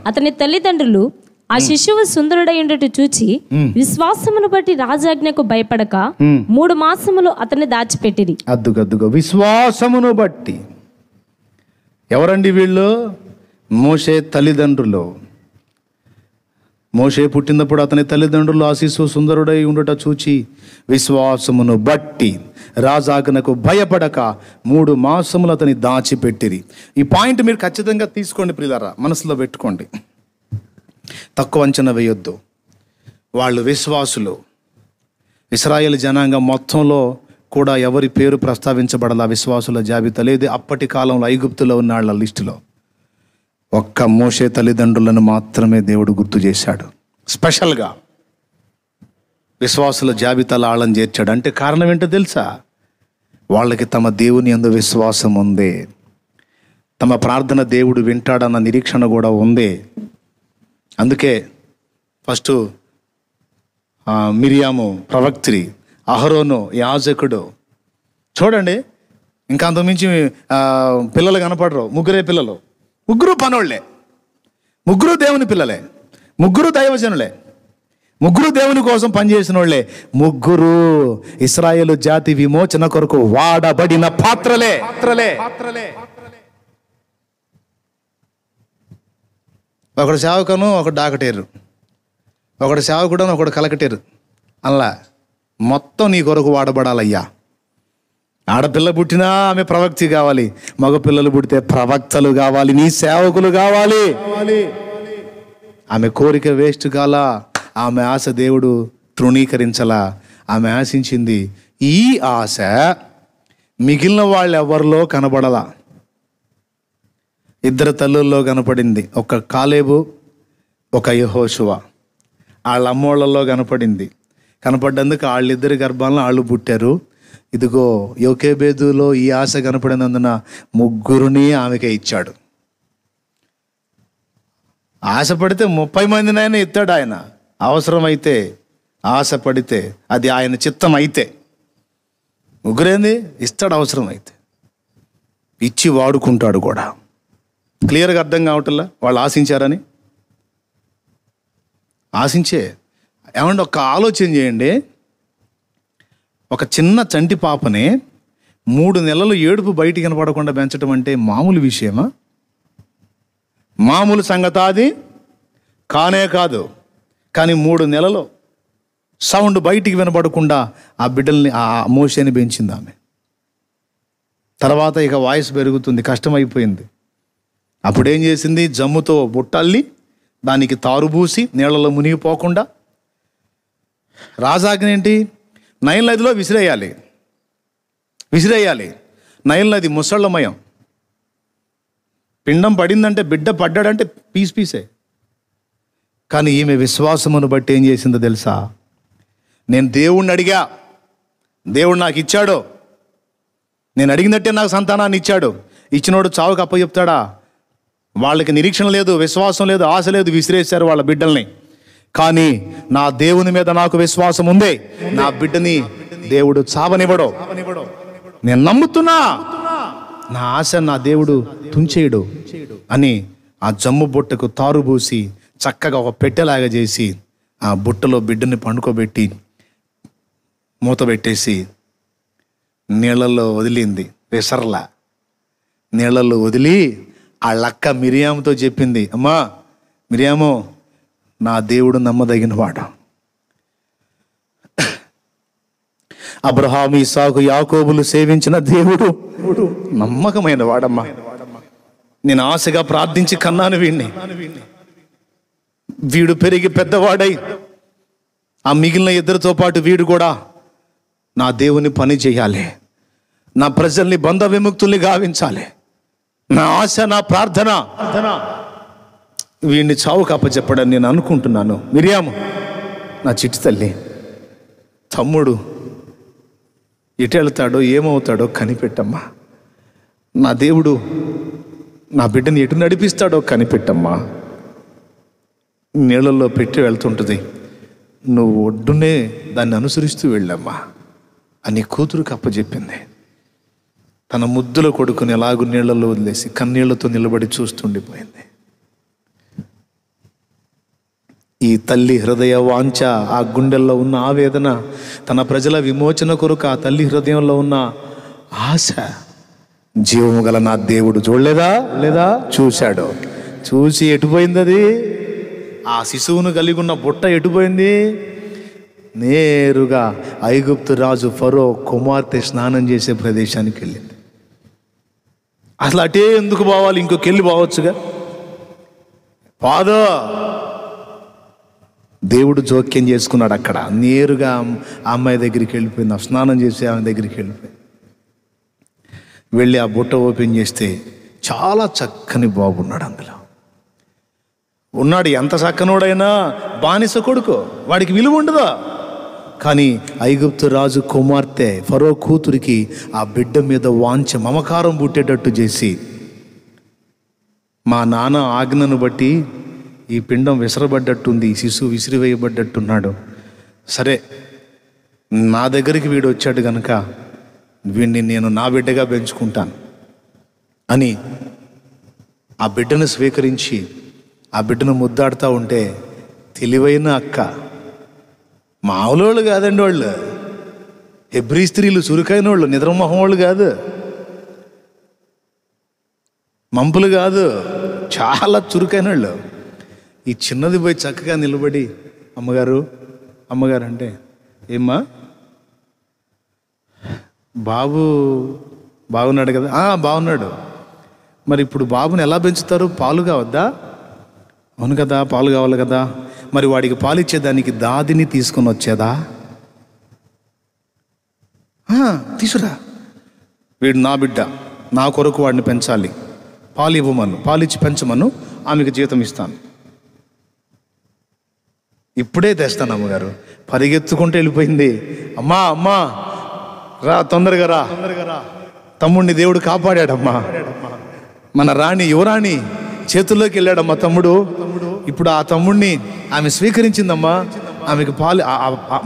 అతని తల్లిదండ్రులు ఆ శిశువు సుందరుడై ఉండట చూచి విశ్వాసమును బట్టి రాజాజ్ఞకు భయపడక 3 మాసములు అతన్ని దాచిపెట్టిరి. అద్దుగద్దుగా విశ్వాసమును బట్టి. ఎవరండి వీళ్ళు? మోషే తల్లిదండ్రులు. మోషే పుట్టినప్పుడు అతని తల్లిదండ్రులు ఆ శిశువు సుందరుడై ఉండుట చూచి విశ్వాసమును బట్టి రాజాజ్ఞకు భయపడక 3 మాసములు అతని దాచిపెట్టిరి. ఈ పాయింట్ మీరు ఖచ్చితంగా తీసుకోండి ప్రియులారా, మనసులో పెట్టుకోండి, తక్కువ అంచనా వేయొద్దు. వాళ్ళు విశ్వాసులు. ఇశ్రాయేలు జనాంగం మొత్తంలో కూడా ఎవరి పేరు ప్రస్తావించబడాల విశ్వాసుల జాబితా లేదు. అప్పటి కాలంలో ఐగుప్తులో ఉన్న వాళ్ళ లిస్టులో ఒక్క మోషే తల్లిదండ్రులను మాత్రమే దేవుడు గుర్తు చేశాడు. స్పెషల్గా విశ్వాసుల జాబితాలో ఆళ్ళని చేర్చాడు. అంటే కారణం ఏంటో తెలుసా? వాళ్ళకి తమ దేవుని యందు విశ్వాసం ఉంది, తమ ప్రార్థన దేవుడు వింటాడన్న నిరీక్షణ కూడా ఉంది. అందుకే ఫస్ట్ మిరియాము ప్రవక్త్రి, అహరోను యాజకుడు. చూడండి, ఇంకా అంతకుమించి పిల్లలు కనపడరు. ముగ్గురే పిల్లలు, ముగ్గురు పనోళ్లే, ముగ్గురు దేవుని పిల్లలే, ముగ్గురు దైవజనులే, ముగ్గురు దేవుని కోసం పనిచేసిన వాళ్ళే, ముగ్గురు ఇశ్రాయేలు జాతి విమోచన కొరకు వాడబడిన పాత్రలే. ఒకడు సేవకను, ఒకడు డాకటేరు, ఒకడు సేవకుడను, ఒకడు కలకటేరు. అలా మొత్తం నీ కొరకు వాడబడాలయ్యా. ఆడపిల్ల పుట్టినా ఆమె ప్రవక్తి కావాలి, మగ పిల్లలు పుడితే ప్రవక్తలు కావాలి, నీ సేవకులు కావాలి. ఆమె కోరిక వేస్ట్ కాలా, ఆమె ఆశ దేవుడు తృణీకరించలా. ఆమె ఆశించింది ఈ ఆశ మిగిలిన వాళ్ళు ఎవరిలో కనబడలా. 2 తల్లుల్లో కనపడింది, ఒక కాలేబు, ఒక యెహోషువ. వాళ్ళ అమ్మోళ్ళలో కనపడ్డందుకు వాళ్ళిద్దరి గర్భాలను వాళ్ళు పుట్టారు. ఇదిగో యోకేబేదులో ఈ ఆశ కనపడినందున ముగ్గురిని ఆమెకే ఇచ్చాడు. ఆశపడితే 30 మందినైనా ఇస్తాడు ఆయన, అవసరమైతే. ఆశపడితే అది ఆయన చిత్తం అయితే ముగ్గురేంది ఇస్తాడు, అవసరమైతే ఇచ్చి వాడుకుంటాడు కూడా. క్లియర్గా అర్థం కావట్లా వాళ్ళు ఆశించారని. ఆశించే ఏమంటే ఒక ఆలోచన చేయండి, ఒక చిన్న చంటి పాపని 3 నెలలు ఏడుపు బయటికి కనపడకుండా పెంచడం అంటే మామూలు విషయమా? మామూలు సంగతి అది కానే కాదు. కానీ 3 నెలలు సౌండ్ బయటికి వినపడకుండా ఆ బిడ్డల్ని, ఆ మోషేని పెంచింది ఆమె. తర్వాత ఇక వాయిస్ పెరుగుతుంది, కష్టమైపోయింది. అప్పుడేం చేసింది? జమ్ముతో బుట్టల్లి దానికి తారుబూసి నీళ్లలో మునిగిపోకుండా. రాజాజ్ఞ ఏంటి? నైల్ నదిలో విసిరేయాలి. నైల్ నది ముసళ్ళమయం. పిండం పడిందంటే, బిడ్డ పడ్డాడంటే పీసే. కానీ ఈమె విశ్వాసమును బట్టి ఏం చేసిందో తెలుసా? నేను దేవుణ్ణి అడిగా, దేవుడు నాకు ఇచ్చాడు, నేను అడిగినట్టే నాకు సంతానాన్ని ఇచ్చాడు. ఇచ్చినోడు చావుకు అప్పచెప్తాడా? వాళ్ళకి నిరీక్షణ లేదు, విశ్వాసం లేదు, ఆశ లేదు, విసిరేశారు వాళ్ళ బిడ్డల్ని. కానీ నా దేవుని మీద నాకు విశ్వాసం ఉంది, నా బిడ్డని దేవుడు చావనివ్వడు, నేను నమ్ముతున్నా, నా ఆశ నా దేవుడు తుంచేయడు అని ఆ జమ్ము బుట్టకు తారుబూసి చక్కగా ఒక పెట్టెలాగా చేసి ఆ బుట్టలో బిడ్డని పండుకోబెట్టి మూత పెట్టేసి నీళ్ళల్లో వదిలింది. విసరలా, నీళ్ళల్లో వదిలి ఆ లక్క మిరియాముతో చెప్పింది, అమ్మా మిరియాము, నా దేవుడు నమ్మదగినవాడు. అబ్రహాము, ఇస్సాకు, యాకోబులు సేవించిన దేవుడు నమ్మకమైన వాడమ్మా. నేను ఆశగా ప్రార్థించి కన్నాను వీణ్ణి. వీడు పెరిగి పెద్దవాడై ఆ మిగిలిన ఇద్దరితో పాటు వీడు కూడా నా దేవుని పని చేయాలి, నా ప్రజల్ని బంధ విముక్తుల్ని గావించాలి, నా ఆశ, నా ప్రార్థన వీడిని చావుకు అప్పచెప్పడని నేను అనుకుంటున్నాను. మిరియాము నా చిట్టి తల్లి, తమ్ముడు ఎటు వెళ్తాడో ఏమవుతాడో కనిపెట్టమ్మా. నా దేవుడు నా బిడ్డని ఎటు నడిపిస్తాడో కనిపెట్టమ్మా. నీళ్ళల్లో పెట్టి వెళ్తుంటుంది, నువ్వు ఒడ్డునే దాన్ని అనుసరిస్తూ వెళ్ళమ్మా అని కూతురుకి అప్పచెప్పింది. తన ముద్దుల కొడుకుని ఎలాగూ నీళ్లలో వదిలేసి కన్నీళ్లతో నిలబడి చూస్తుండిపోయింది. ఈ తల్లి హృదయ వాంఛ, ఆ గుండెల్లో ఉన్న ఆవేదన, తన ప్రజల విమోచన కొరకు ఆ తల్లి హృదయంలో ఉన్న ఆశ జీవము గల నా దేవుడు చూడలేదా? చూశాడు. చూసి ఎటుపోయింది అది? ఆ శిశువును కలిగి ఉన్న బుట్ట ఎటుపోయింది? నేరుగా ఐగుప్తు రాజు ఫరో కుమార్తె స్నానం చేసే ప్రదేశానికి వెళ్ళింది. అసలు అటే ఎందుకు పోవాలి? ఇంకొకెళ్ళి పోవచ్చుగా. దేవుడు జోక్యం చేసుకున్నాడు అక్కడ. నేరుగా ఆ అమ్మాయి దగ్గరికి వెళ్ళిపోయింది. ఆ స్నానం చేసి ఆమె దగ్గరికి వెళ్ళిపోయింది. వెళ్ళి ఆ బుట్ట ఓపెన్ చేస్తే చాలా చక్కని బాబు ఉన్నాడు. అందులో ఉన్నాడు. ఎంత చక్కనోడైనా బానిస కొడుకు, వాడికి విలువ ఉండదా? కానీ ఐగుప్తు రాజు కుమార్తె ఫరో కూతురికి ఆ బిడ్డ మీద వాంఛ, మమకారం పుట్టేటట్టు చేసి, మా నాన్న ఆజ్ఞను బట్టి ఈ పిండం విసరబడ్డట్టుంది, ఈ శిశువు విసిరివేయబడ్డట్టున్నాడు, సరే నా దగ్గరికి వీడు వచ్చాడు కనుక వీడిని నేను నా బిడ్డగా పెంచుకుంటాను అని ఆ బిడ్డను స్వీకరించి ఆ బిడ్డను ముద్దాడుతూ ఉంటే, తెలివైన అక్క, మామూలు కాదండి వాళ్ళు, హెబ్రీ స్త్రీలు, చురుకైన వాళ్ళు, నిద్రమొహం వాళ్ళు కాదు, మంపులు కాదు, చాలా చురుకైన వాళ్ళు. ఈ చిన్నది పోయి చక్కగా నిలబడి, అమ్మగారు అంటే, ఏమ్మా బాబు బాగున్నాడు కదా? బాగున్నాడు. మరి ఇప్పుడు బాబుని ఎలా పెంచుతారు? పాలు కావద్దా? అవును కదా, పాలు కావాలి కదా. మరి వాడికి పాలు ఇచ్చేదానికి దాదిని తీసుకొని వచ్చేదా? తీసురా, వీడు నా బిడ్డ, నా కొరకు వాడిని పెంచాలి, పాలు ఇవ్వమను, పాలు ఇచ్చి పెంచమను, ఆమెకు జీతం ఇస్తాను. ఇప్పుడే తెస్తాను అమ్మగారు. పరిగెత్తుకుంటూ వెళ్ళిపోయింది. అమ్మా రా, తొందరగా రా, తమ్ముడిని దేవుడు కాపాడాడమ్మా. మన రాణి, యువరాణి చేతుల్లోకి వెళ్ళాడమ్మా తమ్ముడు. ఇప్పుడు ఆ తమ్ముడిని ఆమె స్వీకరించిందమ్మా. ఆమెకు పాలు,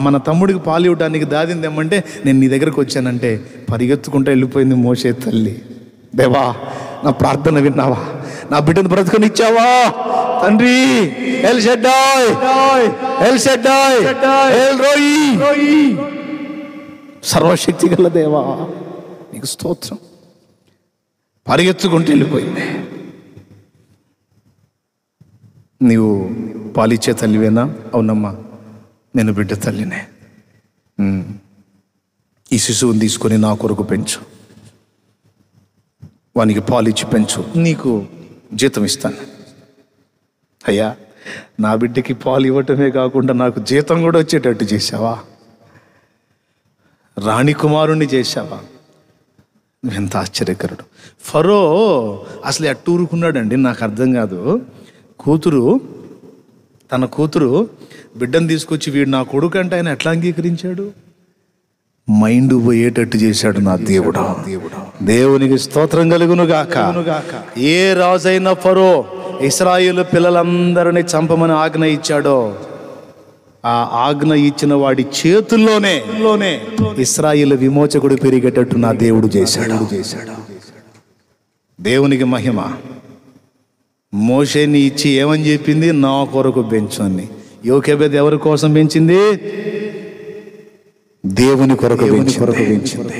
మన తమ్ముడికి పాలు ఇవ్వడానికి దాదిందేమంటే నేను నీ దగ్గరకు వచ్చానంటే పరిగెత్తుకుంటూ వెళ్ళిపోయింది మోషే తల్లి. దేవా, నా ప్రార్థన విన్నావా? నా బిడ్డను బ్రతుకనిచ్చావా తండ్రి? ఎల్ షడ్డాయ్, ఎల్ షడ్డాయ్, ఎల్ రోయి, సర్వశక్తి గల దేవా నీకు స్తోత్రం. పరిగెత్తుకుంటూ వెళ్ళిపోయింది. నీవు పాలిచ్చే తల్లివేనా? అవునమ్మా, నేను బిడ్డ తల్లినే. ఈ శిశువుని తీసుకొని నా కొరకు పెంచు, వానికి పాలిచ్చి పెంచు, నీకు జీతం ఇస్తాను. అయ్యా, నా బిడ్డకి పాలు ఇవ్వటమే కాకుండా నాకు జీతం కూడా వచ్చేటట్టు చేశావా? రాణి కుమారుణ్ణి చేశావా? ఎంత ఆశ్చర్యకరుడు. ఫరో అసలు అట్టూరుకున్నాడండి, నాకు అర్థం కాదు. తన కూతురు బిడ్డను తీసుకొచ్చి వీడు నా కొడుకు అంటే ఆయన ఎట్లా అంగీకరించాడు? మైండ్ పోయేటట్టు చేశాడు నా దేవుడు. దేవునికి స్తోత్రం కలుగును గాక. ఏ రాజైన ఫరో ఇశ్రాయేలు పిల్లలందరినీ చంపమని ఆజ్ఞ ఇచ్చాడో, ఆ ఆజ్ఞ ఇచ్చిన వాడి చేతుల్లోనే ఇశ్రాయేలు విమోచకుడు పెరిగేటట్టు నా దేవుడు చేశాడు. దేవునికి మహిమ. మోషేని ఇచ్చి ఏమని చెప్పింది? నా కొరకు పెంచు అని. యోకేబెద్ ఎవరి కోసం పెంచింది? దేవుని కొరకు పెంచింది.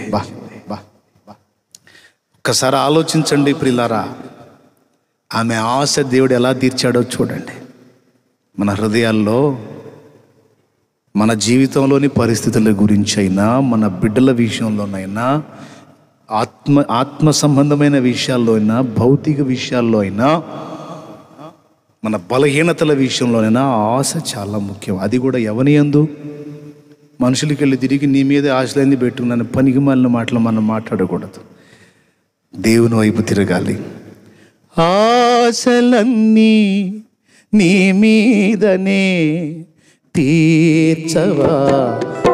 ఒక్కసారి ఆలోచించండి ప్రియులారా, ఆమె ఆశ దేవుడు ఎలా తీర్చాడో చూడండి. మన హృదయాల్లో, మన జీవితంలోని పరిస్థితుల గురించి అయినా, మన బిడ్డల విషయంలోనైనా, ఆత్మ సంబంధమైన విషయాల్లో అయినా, భౌతిక విషయాల్లో అయినా మన బలహీనతల విషయంలోనైనా ఆశ చాలా ముఖ్యం. అది కూడా ఎవని యందు? మనుషులకి వెళ్ళి తిరిగి నీ మీద ఆశలన్నీ పెట్టుకున్నాను పనికి మాలిన మాటలు మనం మాట్లాడకూడదు. దేవుని వైపు తిరగాలి. ఆశలన్నీ నీ మీదనే తీర్చవా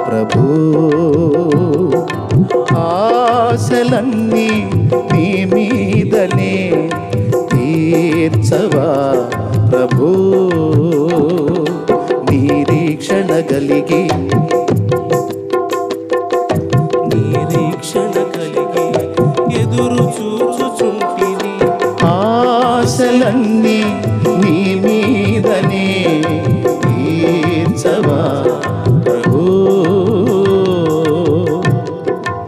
ప్రభు, ఆశలన్నీ నీ మీదనే తీర్చవా ప్రభు, నిరీక్షణ కలిగి ఎదురు చూచుచుంటిని. ఆశలన్నీ నీ మీదనే తీర్చవా ప్రభు.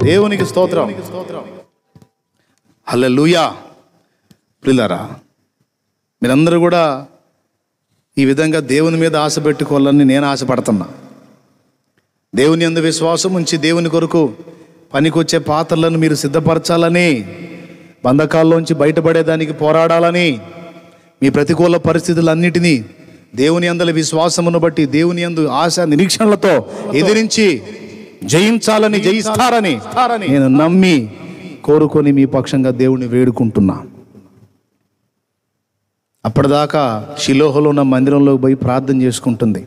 దేవునికి స్తోత్రం. హల్లెలూయా. ప్రియులారా, మీరందరూ కూడా ఈ విధంగా దేవుని మీద ఆశ పెట్టుకోవాలని నేను ఆశపడుతున్నా. దేవుని యందు విశ్వాసం ఉంచి దేవుని కొరకు పనికొచ్చే పాత్రలను మీరు సిద్ధపరచాలని, బంధకాల్లోంచి బయటపడేదానికి పోరాడాలని, మీ ప్రతికూల పరిస్థితులన్నిటినీ దేవుని యందలి విశ్వాసమును బట్టి దేవుని యందు ఆశ నిరీక్షణలతో ఎదిరించి జయించాలని, జయిస్తారని నేను నమ్మి కోరుకొని మీ పక్షంగా దేవుని వేడుకుంటున్నా. అప్పటిదాకా షిలోహులో ఉన్న మందిరంలోకి పోయి ప్రార్థన చేసుకుంటుంది.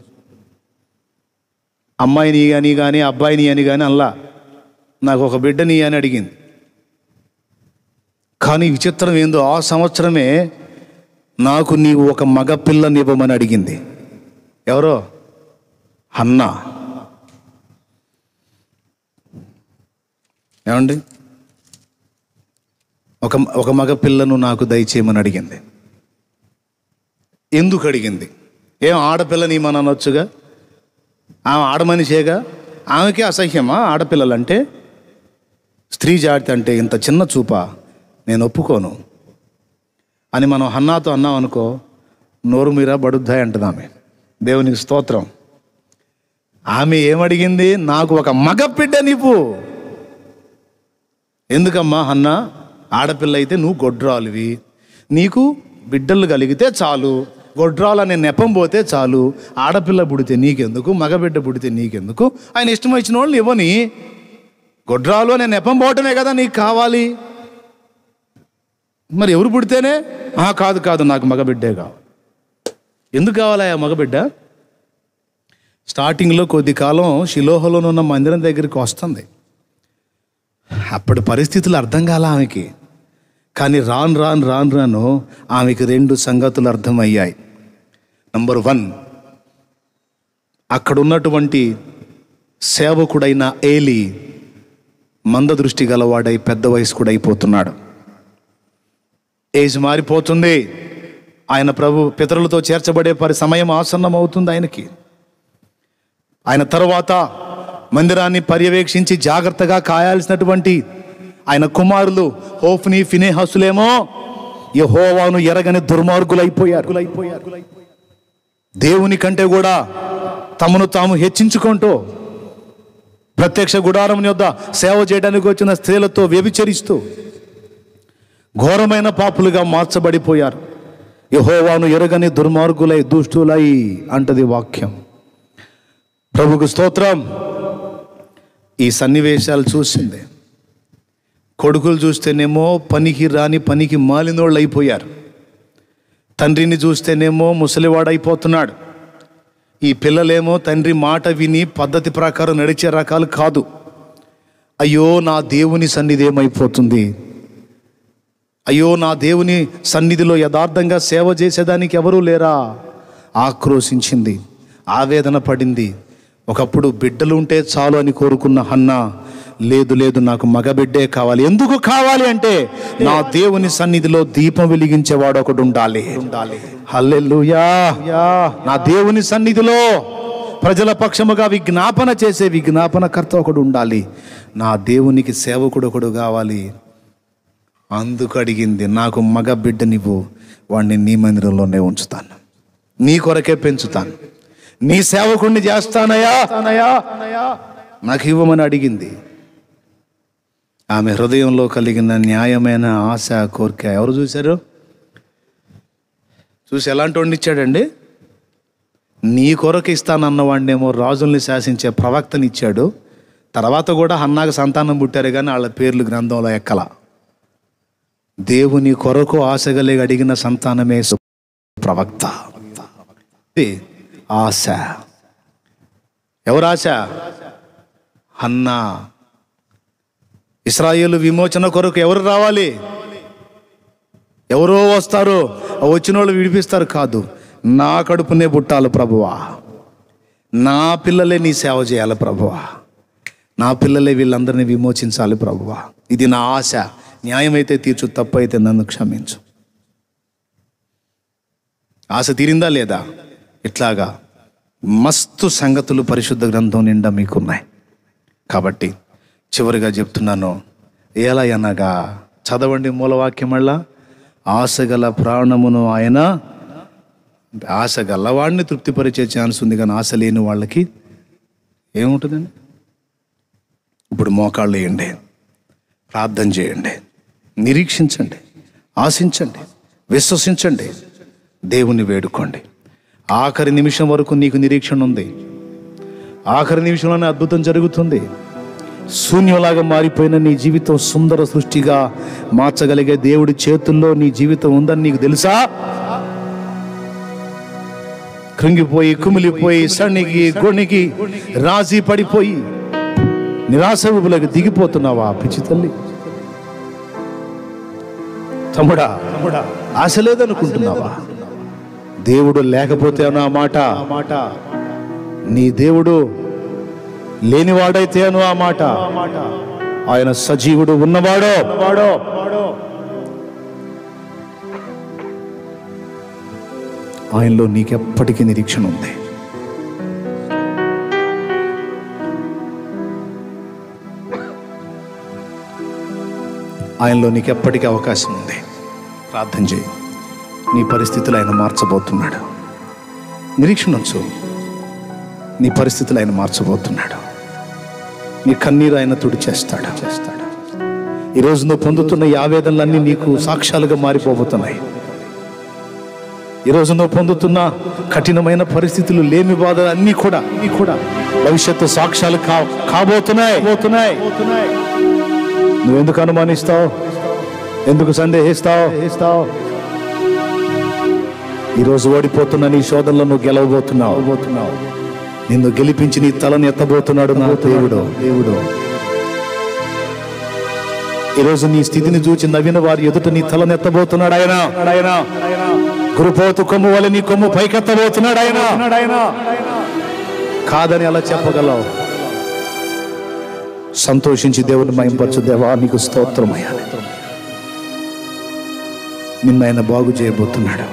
అమ్మాయిని అని కానీ అబ్బాయిని అని కానీ అల్లా, నాకు ఒక బిడ్డని అని అడిగింది. కానీ విచిత్రం ఏందో, ఆ సంవత్సరమే నాకు నీవు ఒక మగ పిల్లనివ్వమని అడిగింది. ఎవరో? హన్నా. ఏమండి, ఒక మగ పిల్లను నాకు దయచేయమని అడిగింది. ఎందుకు అడిగింది? ఏం ఆడపిల్లని మన అనొచ్చుగా, ఆమె ఆడమనిషేగా, ఆమెకే అసహ్యమా ఆడపిల్లలంటే? స్త్రీ జాతి అంటే ఇంత చిన్న చూపా, నేను ఒప్పుకోను అని మనం హన్నాతో అన్నాం అనుకో, నోరు మీరా బడుద్దాయి అంటది ఆమె. దేవునికి స్తోత్రం. ఆమె ఏమడిగింది? నాకు ఒక మగ బిడ్డ నీవు. ఎందుకమ్మా హన్నా? ఆడపిల్ల అయితే నువ్వు గొడ్రాలివి, నీకు బిడ్డలు కలిగితే చాలు, గొడ్రాలు అనే నెపం పోతే చాలు. ఆడపిల్ల పుడితే నీకెందుకు, మగబిడ్డ పుడితే నీకెందుకు? ఆయన ఇష్టం వచ్చిన వాళ్ళు ఇవ్వని, గొడ్రాలు అనే నెపం పోవటమే కదా నీకు కావాలి. మరి ఎవరు పుడితేనే? కాదు కాదు, నాకు మగబిడ్డే కావాలి. ఎందుకు కావాలి ఆ మగబిడ్డ? స్టార్టింగ్లో కొద్ది కాలం షిలోహలోనున్న మందిరం దగ్గరికి వస్తుంది. అప్పటి పరిస్థితులు అర్థం కాల ఆమెకి. కానీ రాను ఆమెకి 2 సంగతులు అర్థమయ్యాయి. నంబర్ 1, అక్కడ ఉన్నటువంటి సేవకుడైన ఏలి మందదృష్టి గలవాడై పెద్ద వయస్కుడు అయిపోతున్నాడు. ఏజ్ మారిపోతుంది. ఆయన ప్రభు పితరులతో చేర్చబడే సమయం ఆసన్నం అవుతుంది ఆయనకి. ఆయన తర్వాత మందిరాన్ని పర్యవేక్షించి జాగ్రత్తగా కాయాల్సినటువంటి ఆయన కుమారులు హోఫ్ని, ఫినెహాసులేమో యెహోవాను ఎరగని దుర్మార్గులైపోయారు. దేవుని కంటే కూడా తమను తాము హెచ్చించుకుంటూ ప్రత్యక్ష గుడారం యొద్ద సేవ చేయడానికి వచ్చిన స్త్రీలతో వ్యభిచరిస్తూ ఘోరమైన పాపులుగా మార్చబడిపోయారు. యెహోవాను ఎరగని దుర్మార్గులై, దుష్టులై అంటది వాక్యం. ప్రభుకు స్తోత్రం. ఈ సన్నివేశాలు చూసింది. కొడుకులు చూస్తేనేమో పనికి మాలినోళ్ళు అయిపోయారు. తండ్రిని చూస్తేనేమో ముసలివాడైపోతున్నాడు. ఈ పిల్లలేమో తండ్రి మాట విని పద్ధతి ప్రకారం నడిచే రకాలు కాదు. అయ్యో నా దేవుని సన్నిధి ఏమైపోతుంది, అయ్యో నా దేవుని సన్నిధిలో యథార్థంగా సేవ చేసేదానికి ఎవరూ లేరా? ఆక్రోశించింది, ఆవేదన పడింది. ఒకప్పుడు బిడ్డలు ఉంటే చాలు అని కోరుకున్న హన్నా, లేదు నాకు మగబిడ్డే కావాలి. ఎందుకు కావాలి అంటే నా దేవుని సన్నిధిలో దీపం వెలిగించేవాడు ఒకడు ఉండాలి. హల్లెలూయా. నా దేవుని సన్నిధిలో ప్రజల పక్షముగా విజ్ఞాపన చేసే విజ్ఞాపనకర్త ఒకడు ఉండాలి. నా దేవునికి సేవకుడు ఒకడు కావాలి. అందుకు అడిగింది, నాకు మగ బిడ్డనివ్వు, వాడిని నీ మందిరంలోనే ఉంచుతాను, నీ కొరకే పెంచుతాను, నీ సేవకుడిని చేస్తానయా, నాకు ఇవ్వమని అడిగింది. ఆమె హృదయంలో కలిగిన న్యాయమైన ఆశ, కోరిక ఎవరు చూశారు? చూసి ఎలాంటి వాడిని ఇచ్చాడండి? నీ కొరకు ఇస్తానన్నవాడినేమో రాజుల్ని శాసించే ప్రవక్తనిచ్చాడు. తర్వాత కూడా హన్నాకు సంతానం పుట్టారు, కానీ వాళ్ళ పేర్లు గ్రంథంలో ఎక్కల. దేవుని కొరకు ఆశగలిగి అడిగిన సంతానమే ప్రవక్త. ఆశ. ఎవరు ఆశ? హన్నా. ఇశ్రాయేలు విమోచన కొరకు ఎవరు రావాలి? ఎవరో వస్తారు, వచ్చిన వాళ్ళు విడిపిస్తారు కాదు. నా కడుపునే పుట్టాలి ప్రభువా, నా పిల్లలే నీ సేవ చేయాలి ప్రభువా, నా పిల్లలే వీళ్ళందరినీ విమోచించాలి ప్రభువా. ఇది నా ఆశ. న్యాయమైతే తీర్చు, తప్పు అయితే నన్ను క్షమించు. ఆశ తీరిందా లేదా? ఇట్లాగా మస్తు సంగతులు పరిశుద్ధ గ్రంథం నిండా మీకున్నాయి. కాబట్టి చివరిగా చెప్తున్నాను, ఎలా అనగా చదవండి మూలవాక్యం. మళ్ళా ఆశగల ప్రాణమును ఆయన, ఆశ గలవాడిని తృప్తిపరిచే ఛాన్స్ ఉంది, కానీ ఆశ లేని వాళ్ళకి ఏముంటుందండి? ఇప్పుడు మోకాళ్ళు వేయండి, ప్రార్థన చేయండి, నిరీక్షించండి, ఆశించండి, విశ్వసించండి, దేవుని వేడుకోండి. ఆఖరి నిమిషం వరకు నీకు నిరీక్షణ ఉంది. ఆఖరి నిమిషంలోనే అద్భుతం జరుగుతుంది. శూన్యంలాగా మారిపోయిన నీ జీవితం సుందర సృష్టిగా మార్చగలిగే దేవుడి చేతుల్లో నీ జీవితం ఉందని నీకు తెలుసా? కృంగిపోయి, కుమిలిపోయి, సణిగి గొణిగి, రాజీ పడిపోయి నిరాశలకు దిగిపోతున్నావా పిచ్చి తల్లి? తమ్ముడా, ఆశ లేదనుకుంటున్నావా? దేవుడు లేకపోతే అను ఆ మాట, నీ దేవుడు లేనివాడైతే అను ఆ మాట. ఆయన సజీవుడు ఉన్నవాడో ఆయనలో నీకెప్పటికీ నిరీక్షణ ఉంది. ఆయనలో నీకెప్పటికీ అవకాశం ఉంది. ప్రార్థన చేయి. నీ పరిస్థితులు ఆయన మార్చబోతున్నాడు. నిరీక్షణ ఉంచు. నీ పరిస్థితులు ఆయన మార్చబోతున్నాడు. నీ కన్నీరు ఆయన తుడిచేస్తాడు. ఈరోజు నువ్వు పొందుతున్న ఈ ఆవేదనలన్నీ నీకు సాక్ష్యాలుగా మారిపోబోతున్నాయి. ఈరోజు నువ్వు పొందుతున్న కఠినమైన పరిస్థితులు, లేమి బాధలు అన్నీ కూడా భవిష్యత్తు సాక్ష్యాలు కాబోతున్నాయి. నువ్వెందుకు అనుమానిస్తావు? ఎందుకు సందేహిస్తావు? ఈరోజు ఓడిపోతున్న నీ శోధనలో నువ్వు గెలవబోతున్నావు. నిన్ను గెలిపించి నీ తలను ఎత్తబోతున్నాడు నా దేవుడు. ఈరోజు నీ స్థితిని చూచి నవ్విన వారి ఎదుట నీ తలను ఎత్తబోతున్నాడు ఆయన. గురుపోతు కొమ్ము వల్ల నీ కొమ్ము పైకెత్తబోతున్నాడు ఆయన. కాదని అలా చెప్పగలవు. సంతోషించి దేవుని మహింపరచు. దేవా, నీకు స్తోత్రమయ్యా. నిన్ను ఆయన బాగు చేయబోతున్నాడు.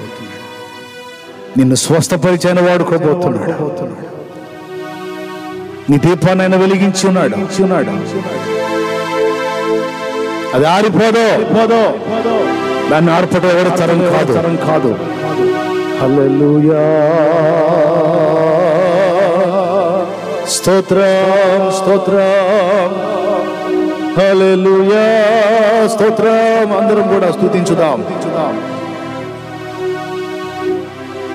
నిన్ను స్వస్థపరిచైన వాడుకోబోతున్నాడు. నీ దీపాన్ని ఆయన వెలిగించి ఉన్నాడు. అది ఆరిపోదో. దాన్ని ఆర్పడం ఎవరి తరం కాదు. హల్లెలూయా, స్తోత్రం. హల్లెలూయా, స్తోత్రం. అందరం కూడా స్తుతించుదాం.